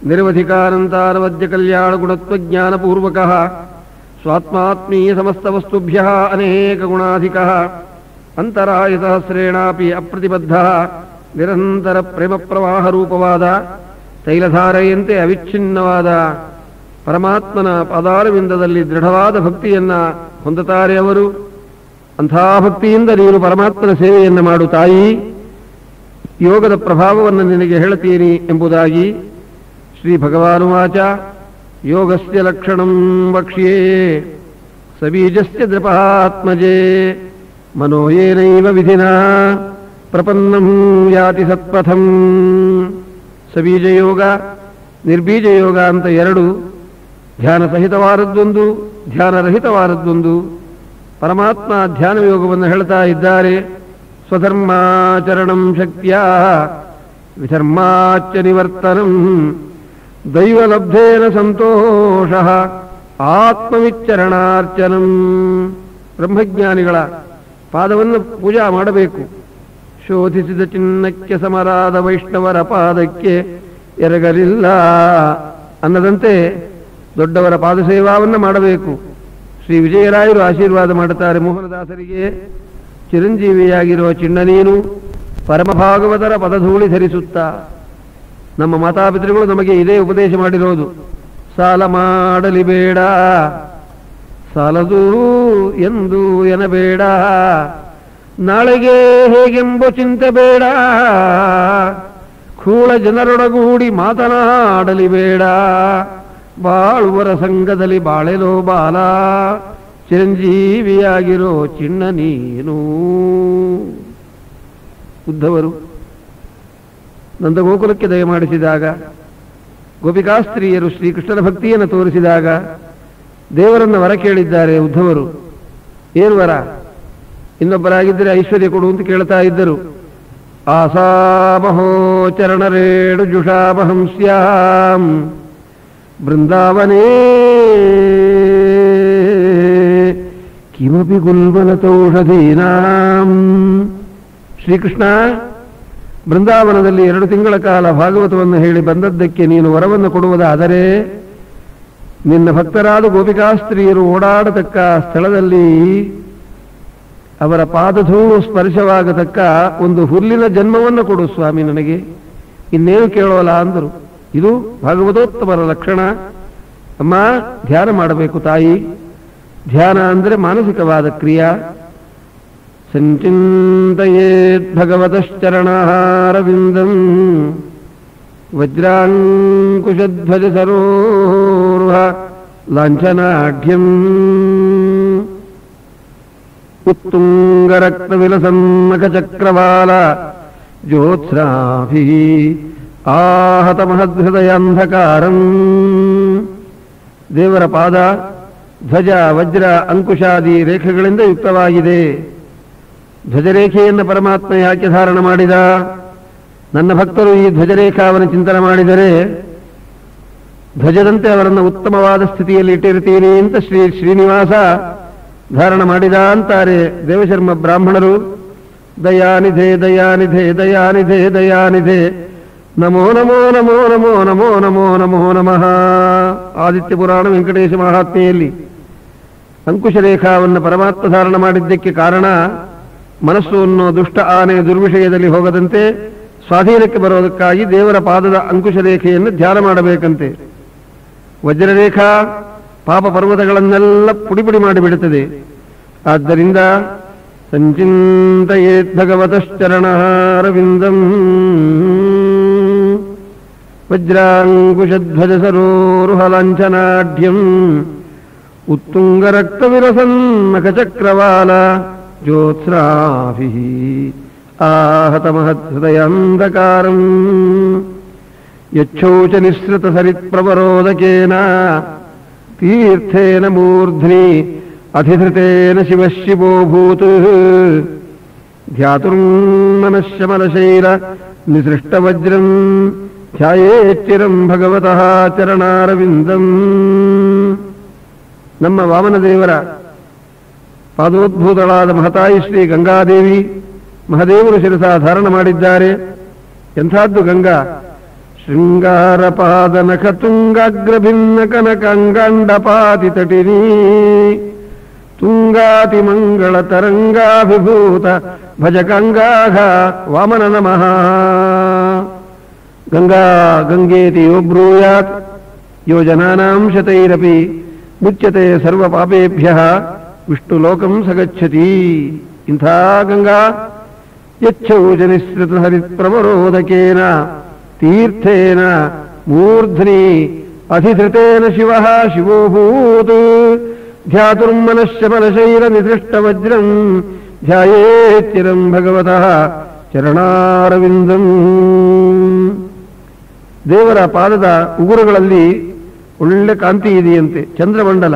ನಿರವಧಿಕಾನಂತಾರವದ್ಯ ಕಲ್ಯಾಣ ಗುಣತ್ವಜ್ಞಾನಪೂರ್ವಕ ಸ್ವಾತ್ಮಾತ್ಮೀಯ ಸಮಸ್ತ ವಸ್ತುಭ್ಯ ಅನೇಕ ಗುಣಾಧಿಕ ಅಂತರಾಯ ಸಹಸ್ರೇಣಾಪಿ ಅಪ್ರತಿಬದ್ಧ ನಿರಂತರ ಪ್ರೇಮ ಪ್ರವಾಹ ರೂಪವಾದ ತೈಲಧಾರೆಯಂತೆ ಅವಿಚ್ಛಿನ್ನವಾದ ಪರಮಾತ್ಮನ ಪಾದಾರವಿಂದದಲ್ಲಿ ದೃಢವಾದ ಭಕ್ತಿಯನ್ನ ಹೊಂದುತ್ತಾರೆ ಅವರು. ಅಂಥ ಭಕ್ತಿಯಿಂದ ನೀನು ಪರಮಾತ್ಮನ ಸೇವೆಯನ್ನು ಮಾಡು ತಾಯಿ. ಯೋಗದ ಪ್ರಭಾವವನ್ನು ನಿನಗೆ ಹೇಳುತ್ತೀನಿ ಎಂಬುದಾಗಿ ಶ್ರೀ ಭಗವಾನುವಾಚ. ಯೋಗಸ್ಯ ಲಕ್ಷಣಂ ವಕ್ಷ್ಯೇ ಸಬೀಜಸ್ಯ ದೃಪಾತ್ಮಜೇ ಮನೋ ಯೇನೈವ ವಿಧಿನಾ ಪ್ರಪನ್ನಂ ಯಾತಿ ಸತ್ಪಥಂ. ಸಬೀಜ ಯೋಗ, ನಿರ್ಬೀಜ ಯೋಗ ಅಂತ ಎರಡು. ಧ್ಯಾನ ಸಹಿತವಾದದ್ದೊಂದು, ಧ್ಯಾನರಹಿತವಾದದ್ದೊಂದು. ಪರಮಾತ್ಮ ಧ್ಯಾನ ಯೋಗವನ್ನು ಹೇಳ್ತಾ ಇದ್ದಾರೆ. ಸ್ವಧರ್ಮಾಚರಣಂ ಶಕ್ತಿಯ ವಿಧರ್ಮಾಚ ನಿವರ್ತನಂ ದೈವಲಬ್ಧೇನ ಸಂತೋಷ ಆತ್ಮವಿಚ್ಚರಣಾರ್ಚನಂ. ಬ್ರಹ್ಮಜ್ಞಾನಿಗಳ ಪಾದವನ್ನು ಪೂಜಾ ಮಾಡಬೇಕು. ಶೋಧಿಸಿದ ಚಿನ್ನಕ್ಕೆ ಸಮರಾದ ವೈಷ್ಣವರ ಪಾದಕ್ಕೆ ಎರಗಲಿಲ್ಲ ಅನ್ನದಂತೆ ದೊಡ್ಡವರ ಪಾದಸೇವಾವನ್ನು ಮಾಡಬೇಕು. ಶ್ರೀ ವಿಜಯರಾಯರು ಆಶೀರ್ವಾದ ಮಾಡುತ್ತಾರೆ ಮೋಹನದಾಸರಿಗೆ. ಚಿರಂಜೀವಿಯಾಗಿರುವ ಚಿಣ್ಣ ನೀನು ಪರಮಭಾಗವತರ ಪದಧೂಳಿ ಧರಿಸುತ್ತಾ. ನಮ್ಮ ಮಾತಾಪಿತೃಗಳು ನಮಗೆ ಇದೇ ಉಪದೇಶ ಮಾಡಿರೋದು. ಸಾಲ ಮಾಡಲಿ ಬೇಡ, ಸಾಲದು ಎಂದು ಎನಬೇಡ, ನಾಳೆಗೆ ಹೇಗೆಂಬ ಚಿಂತೆ ಬೇಡ, ಕೂಳ ಜನರೊಡಗೂಡಿ ಮಾತನಾಡಲಿ ಬೇಡ, ಬಾಳುವರ ಸಂಘದಲ್ಲಿ ಬಾಳೆಲೋ ಬಾಲ, ಚಿರಂಜೀವಿಯಾಗಿರೋ ಚಿಣ್ಣ ನೀನು. ಉದ್ಧವರು ನಂದಗೋಕುಲಕ್ಕೆ ದಯಮಾಡಿಸಿದಾಗ, ಗೋಪಿಕಾಸ್ತ್ರೀಯರು ಶ್ರೀಕೃಷ್ಣನ ಭಕ್ತಿಯನ್ನು ತೋರಿಸಿದಾಗ ದೇವರನ್ನ ವರ ಕೇಳಿದ್ದಾರೆ ಉದ್ಧವರು. ಏನು ವರ? ಇನ್ನೊಬ್ಬರಾಗಿದ್ದರೆ ಐಶ್ವರ್ಯ ಕೊಡು ಅಂತ ಕೇಳ್ತಾ ಇದ್ದರು. ಆಸಾಮಹೋ ಚರಣರೇಣು ಜುಷಾಮಹಂಸ್ಯಾಂ ಬೃಂದಾವನೇ ಕಿಮಪಿ ಗುಲ್ಮಲತೌಷಧೀನಾಂ. ಶ್ರೀಕೃಷ್ಣ, ಬೃಂದಾವನದಲ್ಲಿ 2 ತಿಂಗಳ ಕಾಲ ಭಾಗವತವನ್ನು ಹೇಳಿ ಬಂದದ್ದಕ್ಕೆ ನೀನು ವರವನ್ನು ಕೊಡುವುದಾದರೆ ನಿನ್ನ ಭಕ್ತರಾದ ಗೋಪಿಕಾಸ್ತ್ರೀಯರು ಓಡಾಡತಕ್ಕ ಸ್ಥಳದಲ್ಲಿ ಅವರ ಪಾದಧೂಳು ಸ್ಪರ್ಶವಾಗತಕ್ಕ ಒಂದು ಹುಲ್ಲಿನ ಜನ್ಮವನ್ನು ಕೊಡು ಸ್ವಾಮಿ ನನಗೆ, ಇನ್ನೇನು ಕೇಳೋಲ್ಲ ಅಂದರು. ಇದು ಭಾಗವತೋತ್ತಮರ ಲಕ್ಷಣ. ಅಮ್ಮ, ಧ್ಯಾನ ಮಾಡಬೇಕು ತಾಯಿ. ಧ್ಯಾನ ಅಂದರೆ ಮಾನಸಿಕವಾದ ಕ್ರಿಯಾ. ಸಂಚಿಂತಯೇತ್ ಭಗವತಶ್ಚರಣಾರವಿಂದಂ ವಜ್ರಾಂಕುಶಧ್ವಜ ಸರೋರುಹ ಲಾಂಛನಾಢ್ಯಂ ಉತ್ತುಂಗರಕ್ತವಿಲಸನ್ನಕ ಚಕ್ರವಾಲ ಜ್ಯೋತ್ಸ್ನಾಭಿಃ ಆಹತ ಮಹದ್ಹೃದಯಾಂಧಕಾರಂ. ದೇವರ ಪಾದ ಧ್ವಜ ವಜ್ರ ಅಂಕುಶಾದಿ ರೇಖೆಗಳಿಂದ ಯುಕ್ತವಾಗಿದೆ. ಧ್ವಜರೇಖೆಯನ್ನು ಪರಮಾತ್ಮ ಯಾಕೆ ಧಾರಣ ಮಾಡಿದ? ನನ್ನ ಭಕ್ತರು ಈ ಧ್ವಜರೇಖಾವನ್ನು ಚಿಂತನೆ ಮಾಡಿದರೆ ಧ್ವಜದಂತೆ ಅವರನ್ನು ಉತ್ತಮವಾದ ಸ್ಥಿತಿಯಲ್ಲಿ ಇಟ್ಟಿರ್ತೀನಿ ಅಂತ ಶ್ರೀನಿವಾಸ ಧಾರಣ ಮಾಡಿದ ಅಂತಾರೆ ದೇವಶರ್ಮ ಬ್ರಾಹ್ಮಣರು. ದಯಾನಿಧೆ ದಯಾನಿಧೆ ದಯಾನಿಧೆ ದಯಾನಿಧೆ ನಮೋ ನಮೋ ನಮೋ ನಮೋ ನಮೋ ನಮೋ ನಮೋ ನಮಃ. ಆದಿತ್ಯ ಪುರಾಣ ವೆಂಕಟೇಶ ಮಹಾತ್ಮೆಯಲ್ಲಿ ಅಂಕುಶರೇಖಾವನ್ನು ಪರಮಾತ್ಮ ಧಾರಣ ಮಾಡಿದ್ದಕ್ಕೆ ಕಾರಣ ಮನಸ್ಸು ಅನ್ನೋ ದುಷ್ಟ ಆನೆ ದುರ್ವಿಷಯದಲ್ಲಿ ಹೋಗದಂತೆ ಸ್ವಾಧೀನಕ್ಕೆ ಬರೋದಕ್ಕಾಗಿ ದೇವರ ಪಾದದ ಅಂಕುಶರೇಖೆಯನ್ನು ಧ್ಯಾನ ಮಾಡಬೇಕಂತೆ. ವಜ್ರರೇಖಾ ಪಾಪ ಪರ್ವತಗಳನ್ನೆಲ್ಲ ಪುಡಿ ಮಾಡಿಬಿಡುತ್ತದೆ. ಆದ್ದರಿಂದ ಸಂಚಿಂತಯೇತ್ ಭಗವತಶ್ಚರಣಾರವಿಂದಂ ವಜ್ರಾಂಕುಶಧ್ವಜ ಸರೋರುಹಲಾಂಛನಾಢ್ಯಂ ಉತ್ತುಂಗರಕ್ತವಿರಸನ್ನಖಚಕ್ರವಾಲ ಜ್ಯೋತ್ಸ್ನಾಭಿಃ आहतमहृदयांधकारम् यच्छौच निःसृतसरित्प्रवरोदकेन तीर्थेन मूर्ध्नि अधिधृतेन शिवः शिवोऽभूत् ध्यातुर्मनश्यमलशैल निसृष्टवज्रम् ध्यायेच्चिरम् भगवतः चरणारविन्दम्. ನಮ್ಮ ವಾಮನದೇವರ ಪಾದೋದ್ಭೂತಳಾದ ಮಹತಾಯಿ ಶ್ರೀ ಗಂಗಾದೇವಿ ಮಹದೇವರು ಶಿರಸ ಧಾರಣ ಮಾಡಿದ್ದಾರೆ. ಎಂಥದ್ದು ಗಂಗಾ! ಶೃಂಗಾರ ಪಾದನಖ ತುಂಗಾಗ್ರಭಿನ್ನ ಕನಕಾಂಗಾಂಡಪಾತಿ ತಟಿನಿ ತುಂಗಾತಿ ಮಂಗಳ ತರಂಗಾಭಿಭೂತ ಭಜಗಂಗಾಘ ವಾಮನ ನಮಃ. ಗಂಗಾ ಗಂಗೇತಿ ಯೋ ಬ್ರೂಯಾತ್ ಯೋ ಜನಾನಾಂ ಶತೈರಪಿ ಮುಚ್ಯತೆ ಸರ್ವ ಪಾಪೇಭ್ಯಃ ವಿಷ್ಣುಲೋಕಂ ಸಗಚ್ಚತಿ. ಇಂಥ ಗಂಗಾ ಯಚ್ಚೌಚ ನಿಃಸೃತ ಹರಿತ್ಪ್ರವರೋದಕೇನ ತೀರ್ಥೇನ ಮೂರ್ಧ್ನಿ ಅಧಿಧೃತೇನ ಶಿವಃ ಶಿವೋಭೂತ್ ಧ್ಯಾತುರ್ಮನಶ್ಯಮಲಶೈಲ ನಿಸೃಷ್ಟವಜ್ರಂ ಧ್ಯಾಯೇಚ್ಚಿರಂ ಭಗವತಃ ಚರಣಾರವಿಂದಂ. ದೇವರ ಪಾದದ ಉಗುರುಗಳಲ್ಲಿ ಒಳ್ಳೆ ಕಾಂತಿ ಇದೆಯಂತೆ, ಚಂದ್ರಮಂಡಲ.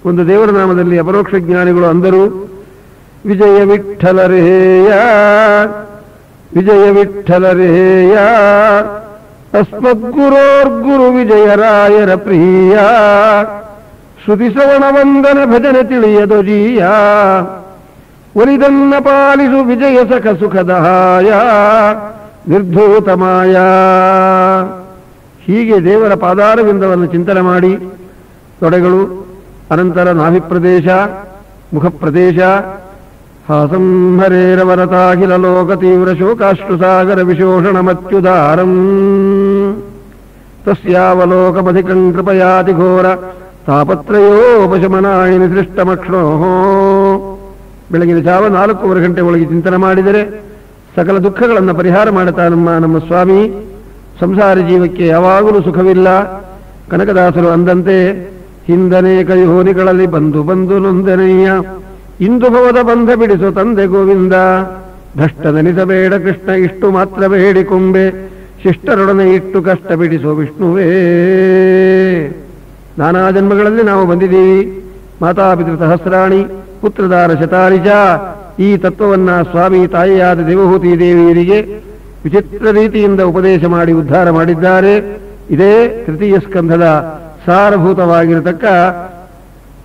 ಒಂದು ದೇವರ ನಾಮದಲ್ಲಿ ಅಪರೋಕ್ಷ ಜ್ಞಾನಿಗಳು ಅಂದರು, ವಿಜಯ ವಿಠ್ಠಲರೇಯ ವಿಜಯ ವಿಠ್ಠಲರೇಯ ಅಸ್ಮದ್ಗುರೋರ್ಗುರು ವಿಜಯರಾಯರ ಪ್ರಿಯ ಶ್ರುತಿ ಶ್ರವಣ ವಂದನ ಭಜನೆ ತಿಳಿಯದೊಜಿಯ ಒಲಿದನ್ನ ಪಾಲಿಸು ವಿಜಯ ಸಖ ಸುಖದಹಾಯ ನಿರ್ಧೂತಮಾಯ. ಹೀಗೆ ದೇವರ ಪಾದಾರವಿಂದವನ್ನು ಚಿಂತನೆ ಮಾಡಿ ತೊಡೆಗಳು, ಅನಂತರ ನಾಭಿಪ್ರದೇಶ, ಮುಖಪ್ರದೇಶ, ಹಾಸಂಹರೇರವರತಾಖಿಲ ಲೋಕ ತೀವ್ರ ಶೋಕಾಶ್ರುಸಾಗರ ವಿಶೋಷಣಮತ್ಯುದಾರಂ ತಸ್ಯಾವಲೋಕಮಧಿಕಂ ಕೃಪಯಾತಿ ಘೋರ ತಾಪತ್ರಯೋಪಶಮನಾಯ ನಿಸೃಷ್ಟಮಕ್ಷ್ಣೋ. ಬೆಳಗಿನ ಜಾವ 4:15 ಗಂಟೆ ಒಳಗೆ ಚಿಂತನೆ ಮಾಡಿದರೆ ಸಕಲ ದುಃಖಗಳನ್ನು ಪರಿಹಾರ ಮಾಡುತ್ತಾ ನಮ್ಮ ಸ್ವಾಮಿ. ಸಂಸಾರ ಜೀವಕ್ಕೆ ಯಾವಾಗಲೂ ಸುಖವಿಲ್ಲ. ಕನಕದಾಸರು ಅಂದಂತೆ, ಹಿಂದನೇಕ ಯೋನಿಗಳಲ್ಲಿ ಬಂದು ಬಂದು ನೊಂದನೆಯ ಇಂದು ಭವದ ಬಂಧ ಬಿಡಿಸು ತಂದೆ ಗೋವಿಂದ. ಭ್ರಷ್ಟನೆನಿಸಬೇಡ ಕೃಷ್ಣ ಇಷ್ಟು ಮಾತ್ರ ಬೇಡಿಕೊಂಬೆ ಶಿಷ್ಟರೊಡನೆ ಇಟ್ಟು ಕಷ್ಟ ಬಿಡಿಸೋ ವಿಷ್ಣುವೇ. ನಾನಾ ಜನ್ಮಗಳಲ್ಲಿ ನಾವು ಬಂದಿದ್ದೀವಿ. ಮಾತಾಪಿತೃ ಸಹಸ್ರಾಣಿ ಪುತ್ರದಾರ ಶತಾರಿಚ. ಈ ತತ್ವವನ್ನ ಸ್ವಾಮಿ ತಾಯಿಯಾದ ದೇವಹೂತಿ ದೇವಿಯರಿಗೆ ವಿಚಿತ್ರ ರೀತಿಯಿಂದ ಉಪದೇಶ ಮಾಡಿ ಉದ್ಧಾರ ಮಾಡಿದ್ದಾರೆ. ಇದೇ ತೃತೀಯ ಸ್ಕಂಧದ ಸಾರಭೂತವಾಗಿರತಕ್ಕ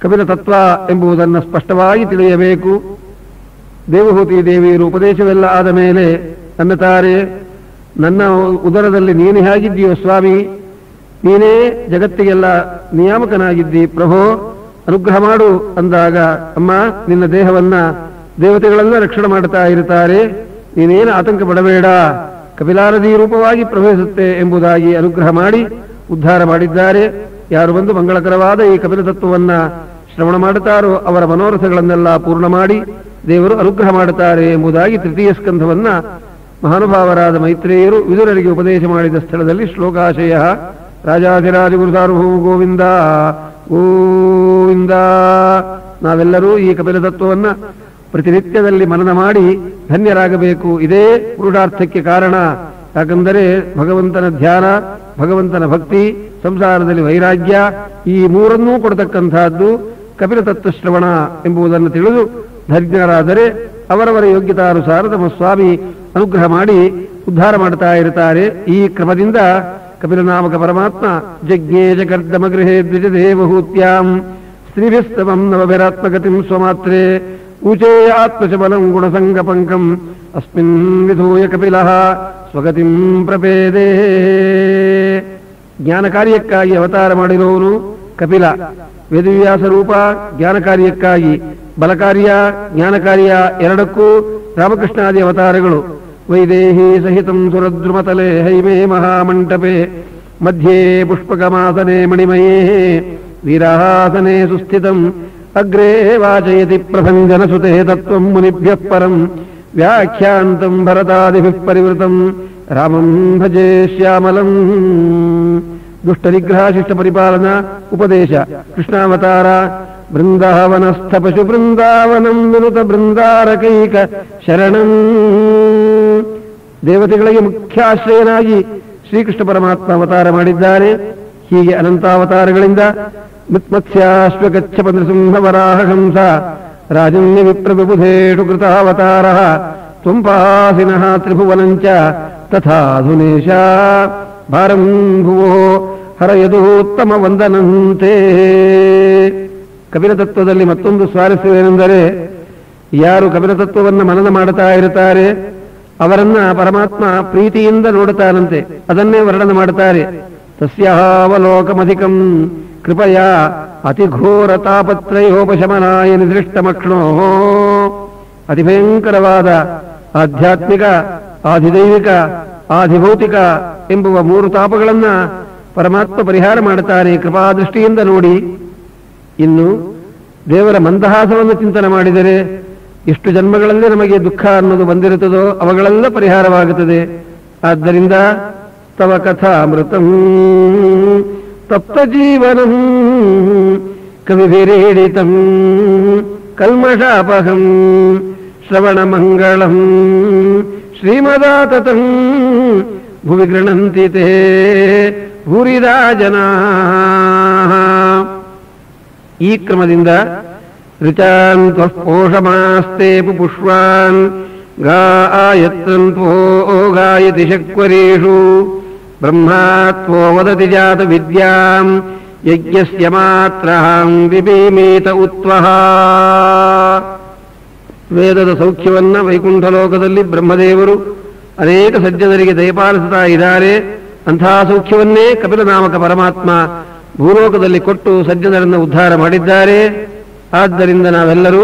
ಕಪಿಲ ತತ್ವ ಎಂಬುದನ್ನು ಸ್ಪಷ್ಟವಾಗಿ ತಿಳಿಯಬೇಕು. ದೇವಹೂತಿ ದೇವಿಯರು ಉಪದೇಶವೆಲ್ಲ ಆದ ಮೇಲೆ ಅನ್ನುತ್ತಾರೆ, ನನ್ನ ಉದರದಲ್ಲಿ ನೀನು ಹೇಗಿದ್ದೀಯೋ ಸ್ವಾಮಿ, ನೀನೇ ಜಗತ್ತಿಗೆಲ್ಲ ನಿಯಾಮಕನಾಗಿದ್ದಿ ಪ್ರಭೋ, ಅನುಗ್ರಹ ಮಾಡು ಅಂದಾಗ, ಅಮ್ಮ ನಿನ್ನ ದೇಹವನ್ನ ದೇವತೆಗಳೆಲ್ಲ ರಕ್ಷಣೆ ಮಾಡುತ್ತಾ ಇರುತ್ತಾರೆ, ನೀನೇನು ಆತಂಕ ಪಡಬೇಡ, ಕಪಿಲಾನದಿ ರೂಪವಾಗಿ ಪ್ರವೇಶಿಸುತ್ತೆ ಎಂಬುದಾಗಿ ಅನುಗ್ರಹ ಮಾಡಿ ಉದ್ಧಾರ ಮಾಡಿದ್ದಾರೆ. ಯಾರು ಬಂದು ಮಂಗಳಕರವಾದ ಈ ಕಪಿಲ ತತ್ವವನ್ನ ಶ್ರವಣ ಮಾಡುತ್ತಾರೋ ಅವರ ಮನೋರಥಗಳನ್ನೆಲ್ಲ ಪೂರ್ಣ ಮಾಡಿ ದೇವರು ಅನುಗ್ರಹ ಮಾಡುತ್ತಾರೆ ಎಂಬುದಾಗಿ ತೃತೀಯ ಸ್ಕಂಧವನ್ನ ಮಹಾನುಭಾವರಾದ ಮೈತ್ರೇಯರು ವಿದುರರಿಗೆ ಉಪದೇಶ ಮಾಡಿದ ಸ್ಥಳದಲ್ಲಿ ಶ್ಲೋಕಾಶಯ. ರಾಜಾಧಿರಾಜ ಗುರುಸಾರ್ವಭೌಮ ಗೋವಿಂದ ಗೋವಿಂದ. ನಾವೆಲ್ಲರೂ ಈ ಕಪಿಲ ತತ್ವವನ್ನ ಪ್ರತಿನಿತ್ಯದಲ್ಲಿ ಮನನ ಮಾಡಿ ಧನ್ಯರಾಗಬೇಕು. ಇದೇ ಪುರುಷಾರ್ಥಕ್ಕೆ ಕಾರಣ. ಯಾಕಂದರೆ ಭಗವಂತನ ಧ್ಯಾನ, ಭಗವಂತನ ಭಕ್ತಿ, ಸಂಸಾರದಲ್ಲಿ ವೈರಾಗ್ಯ, ಈ ಮೂರನ್ನೂ ಕೊಡತಕ್ಕಂತಹದ್ದು ಕಪಿಲ ತತ್ವ ಶ್ರವಣ ಎಂಬುದನ್ನು ತಿಳಿದು ಧನ್ಯರಾದರೆ ಅವರವರ ಯೋಗ್ಯತಾನುಸಾರ ತಮ್ಮ ಸ್ವಾಮಿ ಅನುಗ್ರಹ ಮಾಡಿ ಉದ್ಧಾರ ಮಾಡ್ತಾ ಇರ್ತಾರೆ. ಈ ಕ್ರಮದಿಂದ ಕಪಿಲನಾಮಕ ಪರಮಾತ್ಮ ಜಜ್ಞೇ ಜಗರ್ದಮ ಗೃಹೇ ದ್ವಿಜದೇವಹೂತ್ಯಾಂ ಸ್ತ್ರೀಭಿಸ್ತಮಂ ನವಭಿರಾತ್ಮಗತಿಂ ಸ್ವಮಾತ್ರೇ ಊಚೇಯ ಆತ್ಮಶಬಲಂ ಗುಣಸಂಗಪಂಕಂ ಅಸ್ಮಿನ್ ವಿಧೂಯ ಕಪಿಲಃ ಸ್ವಗತಿಂ ಪ್ರಪೇದೇ. ಜ್ಞಾನ ಕಾರ್ಯಕ್ಕಾಗಿ ಅವತಾರ ಮಾಡಿರುವವನು ಕಪಿಲ. ವೇದವ್ಯಾಸ ರೂಪ ಜ್ಞಾನ ಕಾರ್ಯಕ್ಕಾಗಿ, ಬಲಕಾರ್ಯ ಜ್ಞಾನ ಕಾರ್ಯ ಎರಡಕ್ಕೂ ರಾಮಕೃಷ್ಣಾದಿ ಅವತಾರಗಳು. ವೈದೇಹಿ ಸಹಿತಂ ಸುರದ್ರುಮತಲೆ ಹೈಮೇ ಮಹಾಮಂಟಪೆ ಮಧ್ಯೆ ಪುಷ್ಪಕಮಾಸನೆ ಮಣಿಮಯೇ ವೀರಾಸನೆ ಸುಸ್ಥಿತಂ ಅಗ್ರೇ ವಾಚಯತಿ ಪ್ರಭಂಜನಸುತೆ ತತ್ವಂ ಮುನಿಭ್ಯಃ ಪರಂ ವ್ಯಾಖ್ಯಾಂತಂ ಭರತಾದಿಭಿಃ ಪರಿವೃತಂ ರಾಮಂ ಭಜೆ ಶ್ಯಾಮಲಂ. ದುಷ್ಟ ನಿಗ್ರಹ ಶಿಷ್ಟ ಪರಿಪಾಲನ ಉಪದೇಶ ಕೃಷ್ಣಾವತಾರ. ಬೃಂದಾವನಸ್ಥ ಪಶು ಬೃಂದಾವನಂ ವಿನುತ ಬೃಂದಾರಕೈಕ ಶರಣಂ. ದೇವತೆಗಳಿಗೆ ಮುಖ್ಯಾಶ್ರಯನಾಗಿ ಶ್ರೀಕೃಷ್ಣ ಪರಮಾತ್ಮ ಅವತಾರ ಮಾಡಿದ್ದಾರೆ. ಹೀಗೆ ಅನಂತಾವತಾರಗಳಿಂದ ಮತ್ಸ್ಯಾಶ್ವಗಚ್ಚ ನೃಸಿಂಹ ವರಾಹ ಹಂಸ ರಾಜನ್ಯ ವಿಪ್ರವಿಬುಧೇಷು ಕೃತಾವತಾರ ತ್ವಂಪಾಸಿನಃ ತ್ರಿಭುವನಂಚ ತಥಾಧುನೇಶ ಭಾರಂ ಭುವೋ ಹರಯದೂತ್ತಮ ವಂದನಂತೆ. ಕಪಿಲ ತತ್ವದಲ್ಲಿ ಮತ್ತೊಂದು ಸ್ವಾರಸ್ಯವೇನೆಂದರೆ, ಯಾರು ಕಪಿಲ ತತ್ವವನ್ನು ಮನನ ಮಾಡುತ್ತಾ ಇರುತ್ತಾರೆ ಅವರನ್ನ ಪರಮಾತ್ಮ ಪ್ರೀತಿಯಿಂದ ನೋಡುತ್ತಾನಂತೆ. ಅದನ್ನೇ ವರ್ಣನೆ ಮಾಡುತ್ತಾರೆ. ತಸ್ಯಾವಲೋಕಮಧಿಕಂ ಕೃಪಯ ಅತಿಘೋರ ತಾಪತ್ರಯೋಪಶಮನಾಯ ನಿರ್ದಿಷ್ಟಮಕ್ಷ್ಣೋ. ಅತಿಭಯಂಕರವಾದ ಆಧ್ಯಾತ್ಮಿಕ, ಆಧಿದೈವಿಕ, ಆಧಿಭೌತಿಕ ಎಂಬುವ ಮೂರು ತಾಪಗಳನ್ನ ಪರಮಾತ್ಮ ಪರಿಹಾರ ಮಾಡುತ್ತಾನೆ ಕೃಪಾದೃಷ್ಟಿಯಿಂದ ನೋಡಿ. ಇನ್ನು ದೇವರ ಮಂದಹಾಸವನ್ನು ಚಿಂತನೆ ಮಾಡಿದರೆ ಎಷ್ಟು ಜನ್ಮಗಳಲ್ಲಿ ನಮಗೆ ದುಃಖ ಅನ್ನೋದು ಬಂದಿರುತ್ತದೋ ಅವುಗಳೆಲ್ಲ ಪರಿಹಾರವಾಗುತ್ತದೆ. ಆದ್ದರಿಂದ ತವ ಕಥಾಮೃತಂ ತಪ್ತ ಜೀವನಂ ಕವಿಭಿರೇಡಿತಂ ಕಲ್ಮಷಾಪಹಂ ಶ್ರವಣ ಮಂಗಳಂ ಶ್ರೀಮದಾತತಂ ಭುವಿ ಗೃಣಂತಿ ತೇ ಭೂರಿದಾ ಜನಾಃ. ಈ ಕ್ರಮದಿಂದ ಋಚಾನ್ ತ್ವಃಪೋಷಮಾಸ್ತೆ ಪುಷ್ಪಾನ್ ಗಾಯತ್ರನ್ಪೋ ಗಾಯತಿ ಶಕ್ವರೇಷು ಬ್ರಹ್ಮಾತ್ವೋ ವದತಿ ಜಾತ ವಿದ್ಯಾಂ ಯಜ್ಞಸ್ಯ ಮಾತ್ರಾಂ ವಿಭೀಮೇತ ಉತ್ವಃ. ವೇದದ ಸೌಖ್ಯವನ್ನ ವೈಕುಂಠ ಲೋಕದಲ್ಲಿ ಬ್ರಹ್ಮದೇವರು ಅನೇಕ ಸಜ್ಜನರಿಗೆ ದಯಪಾಲಿಸುತ್ತಾ ಇದ್ದಾರೆ. ಅಂತಹ ಸೌಖ್ಯವನ್ನೇ ಕಪಿಲ ನಾಮಕ ಪರಮಾತ್ಮ ಭೂಲೋಕದಲ್ಲಿ ಕೊಟ್ಟು ಸಜ್ಜನರನ್ನು ಉದ್ಧಾರ ಮಾಡಿದ್ದಾರೆ. ಆದ್ದರಿಂದ ನಾವೆಲ್ಲರೂ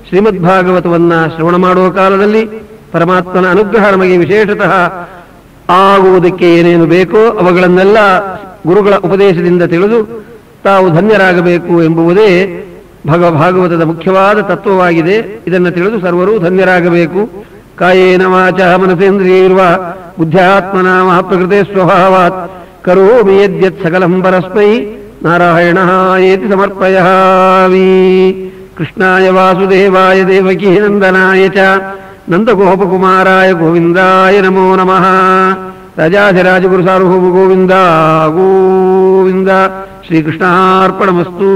ಶ್ರೀಮದ್ಭಾಗವತವನ್ನ ಶ್ರವಣ ಮಾಡುವ ಕಾಲದಲ್ಲಿ ಪರಮಾತ್ಮನ ಅನುಗ್ರಹ ನಮಗೆ ವಿಶೇಷತಃ ಆಗುವುದಕ್ಕೆ ಏನೇನು ಬೇಕೋ ಅವುಗಳನ್ನೆಲ್ಲ ಗುರುಗಳ ಉಪದೇಶದಿಂದ ತಿಳಿದು ತಾವು ಧನ್ಯರಾಗಬೇಕು ಎಂಬುವುದೇ ಭಾಗವತದ ಮುಖ್ಯವಾದ ತತ್ವವಾಗಿದೆ. ಇದನ್ನು ತಿಳಿದು ಸರ್ವರೂ ಧನ್ಯರಾಗಬೇಕು. ಕಾಯೇನ ವಾಚಾ ಮನಸೇಂದ್ರಿಯೈರ್ವ ಬುದ್ಧ್ಯಾತ್ಮನಾ ವಾ ಪ್ರಕೃತೆ ಸ್ವಭಾವಾತ್ ಕರೋಮಿ ಯದ್ಯತ್ ಸಕಲಂ ಪರಸ್ಮೈ ನಾರಾಯಣಾಯೇತಿ ಸಮರ್ಪಯಾಮಿ. ಕೃಷ್ಣಾಯ ವಾಸುದೇವಾಯ ದೇವಕೀ ನಂದನಾಯ ಚ ನಂದಗೋಪಕುಮಾರಾಯ ಗೋವಿಂದಾಯ ನಮೋ ನಮಃ. ರಾಜಾಧಿರಾಜಗುರು ಸಾರ್ವಭೌಮ ಗೋವಿಂದ ಗೋವಿಂದ. ಶ್ರೀಕೃಷ್ಣಾರ್ಪಣಮಸ್ತು.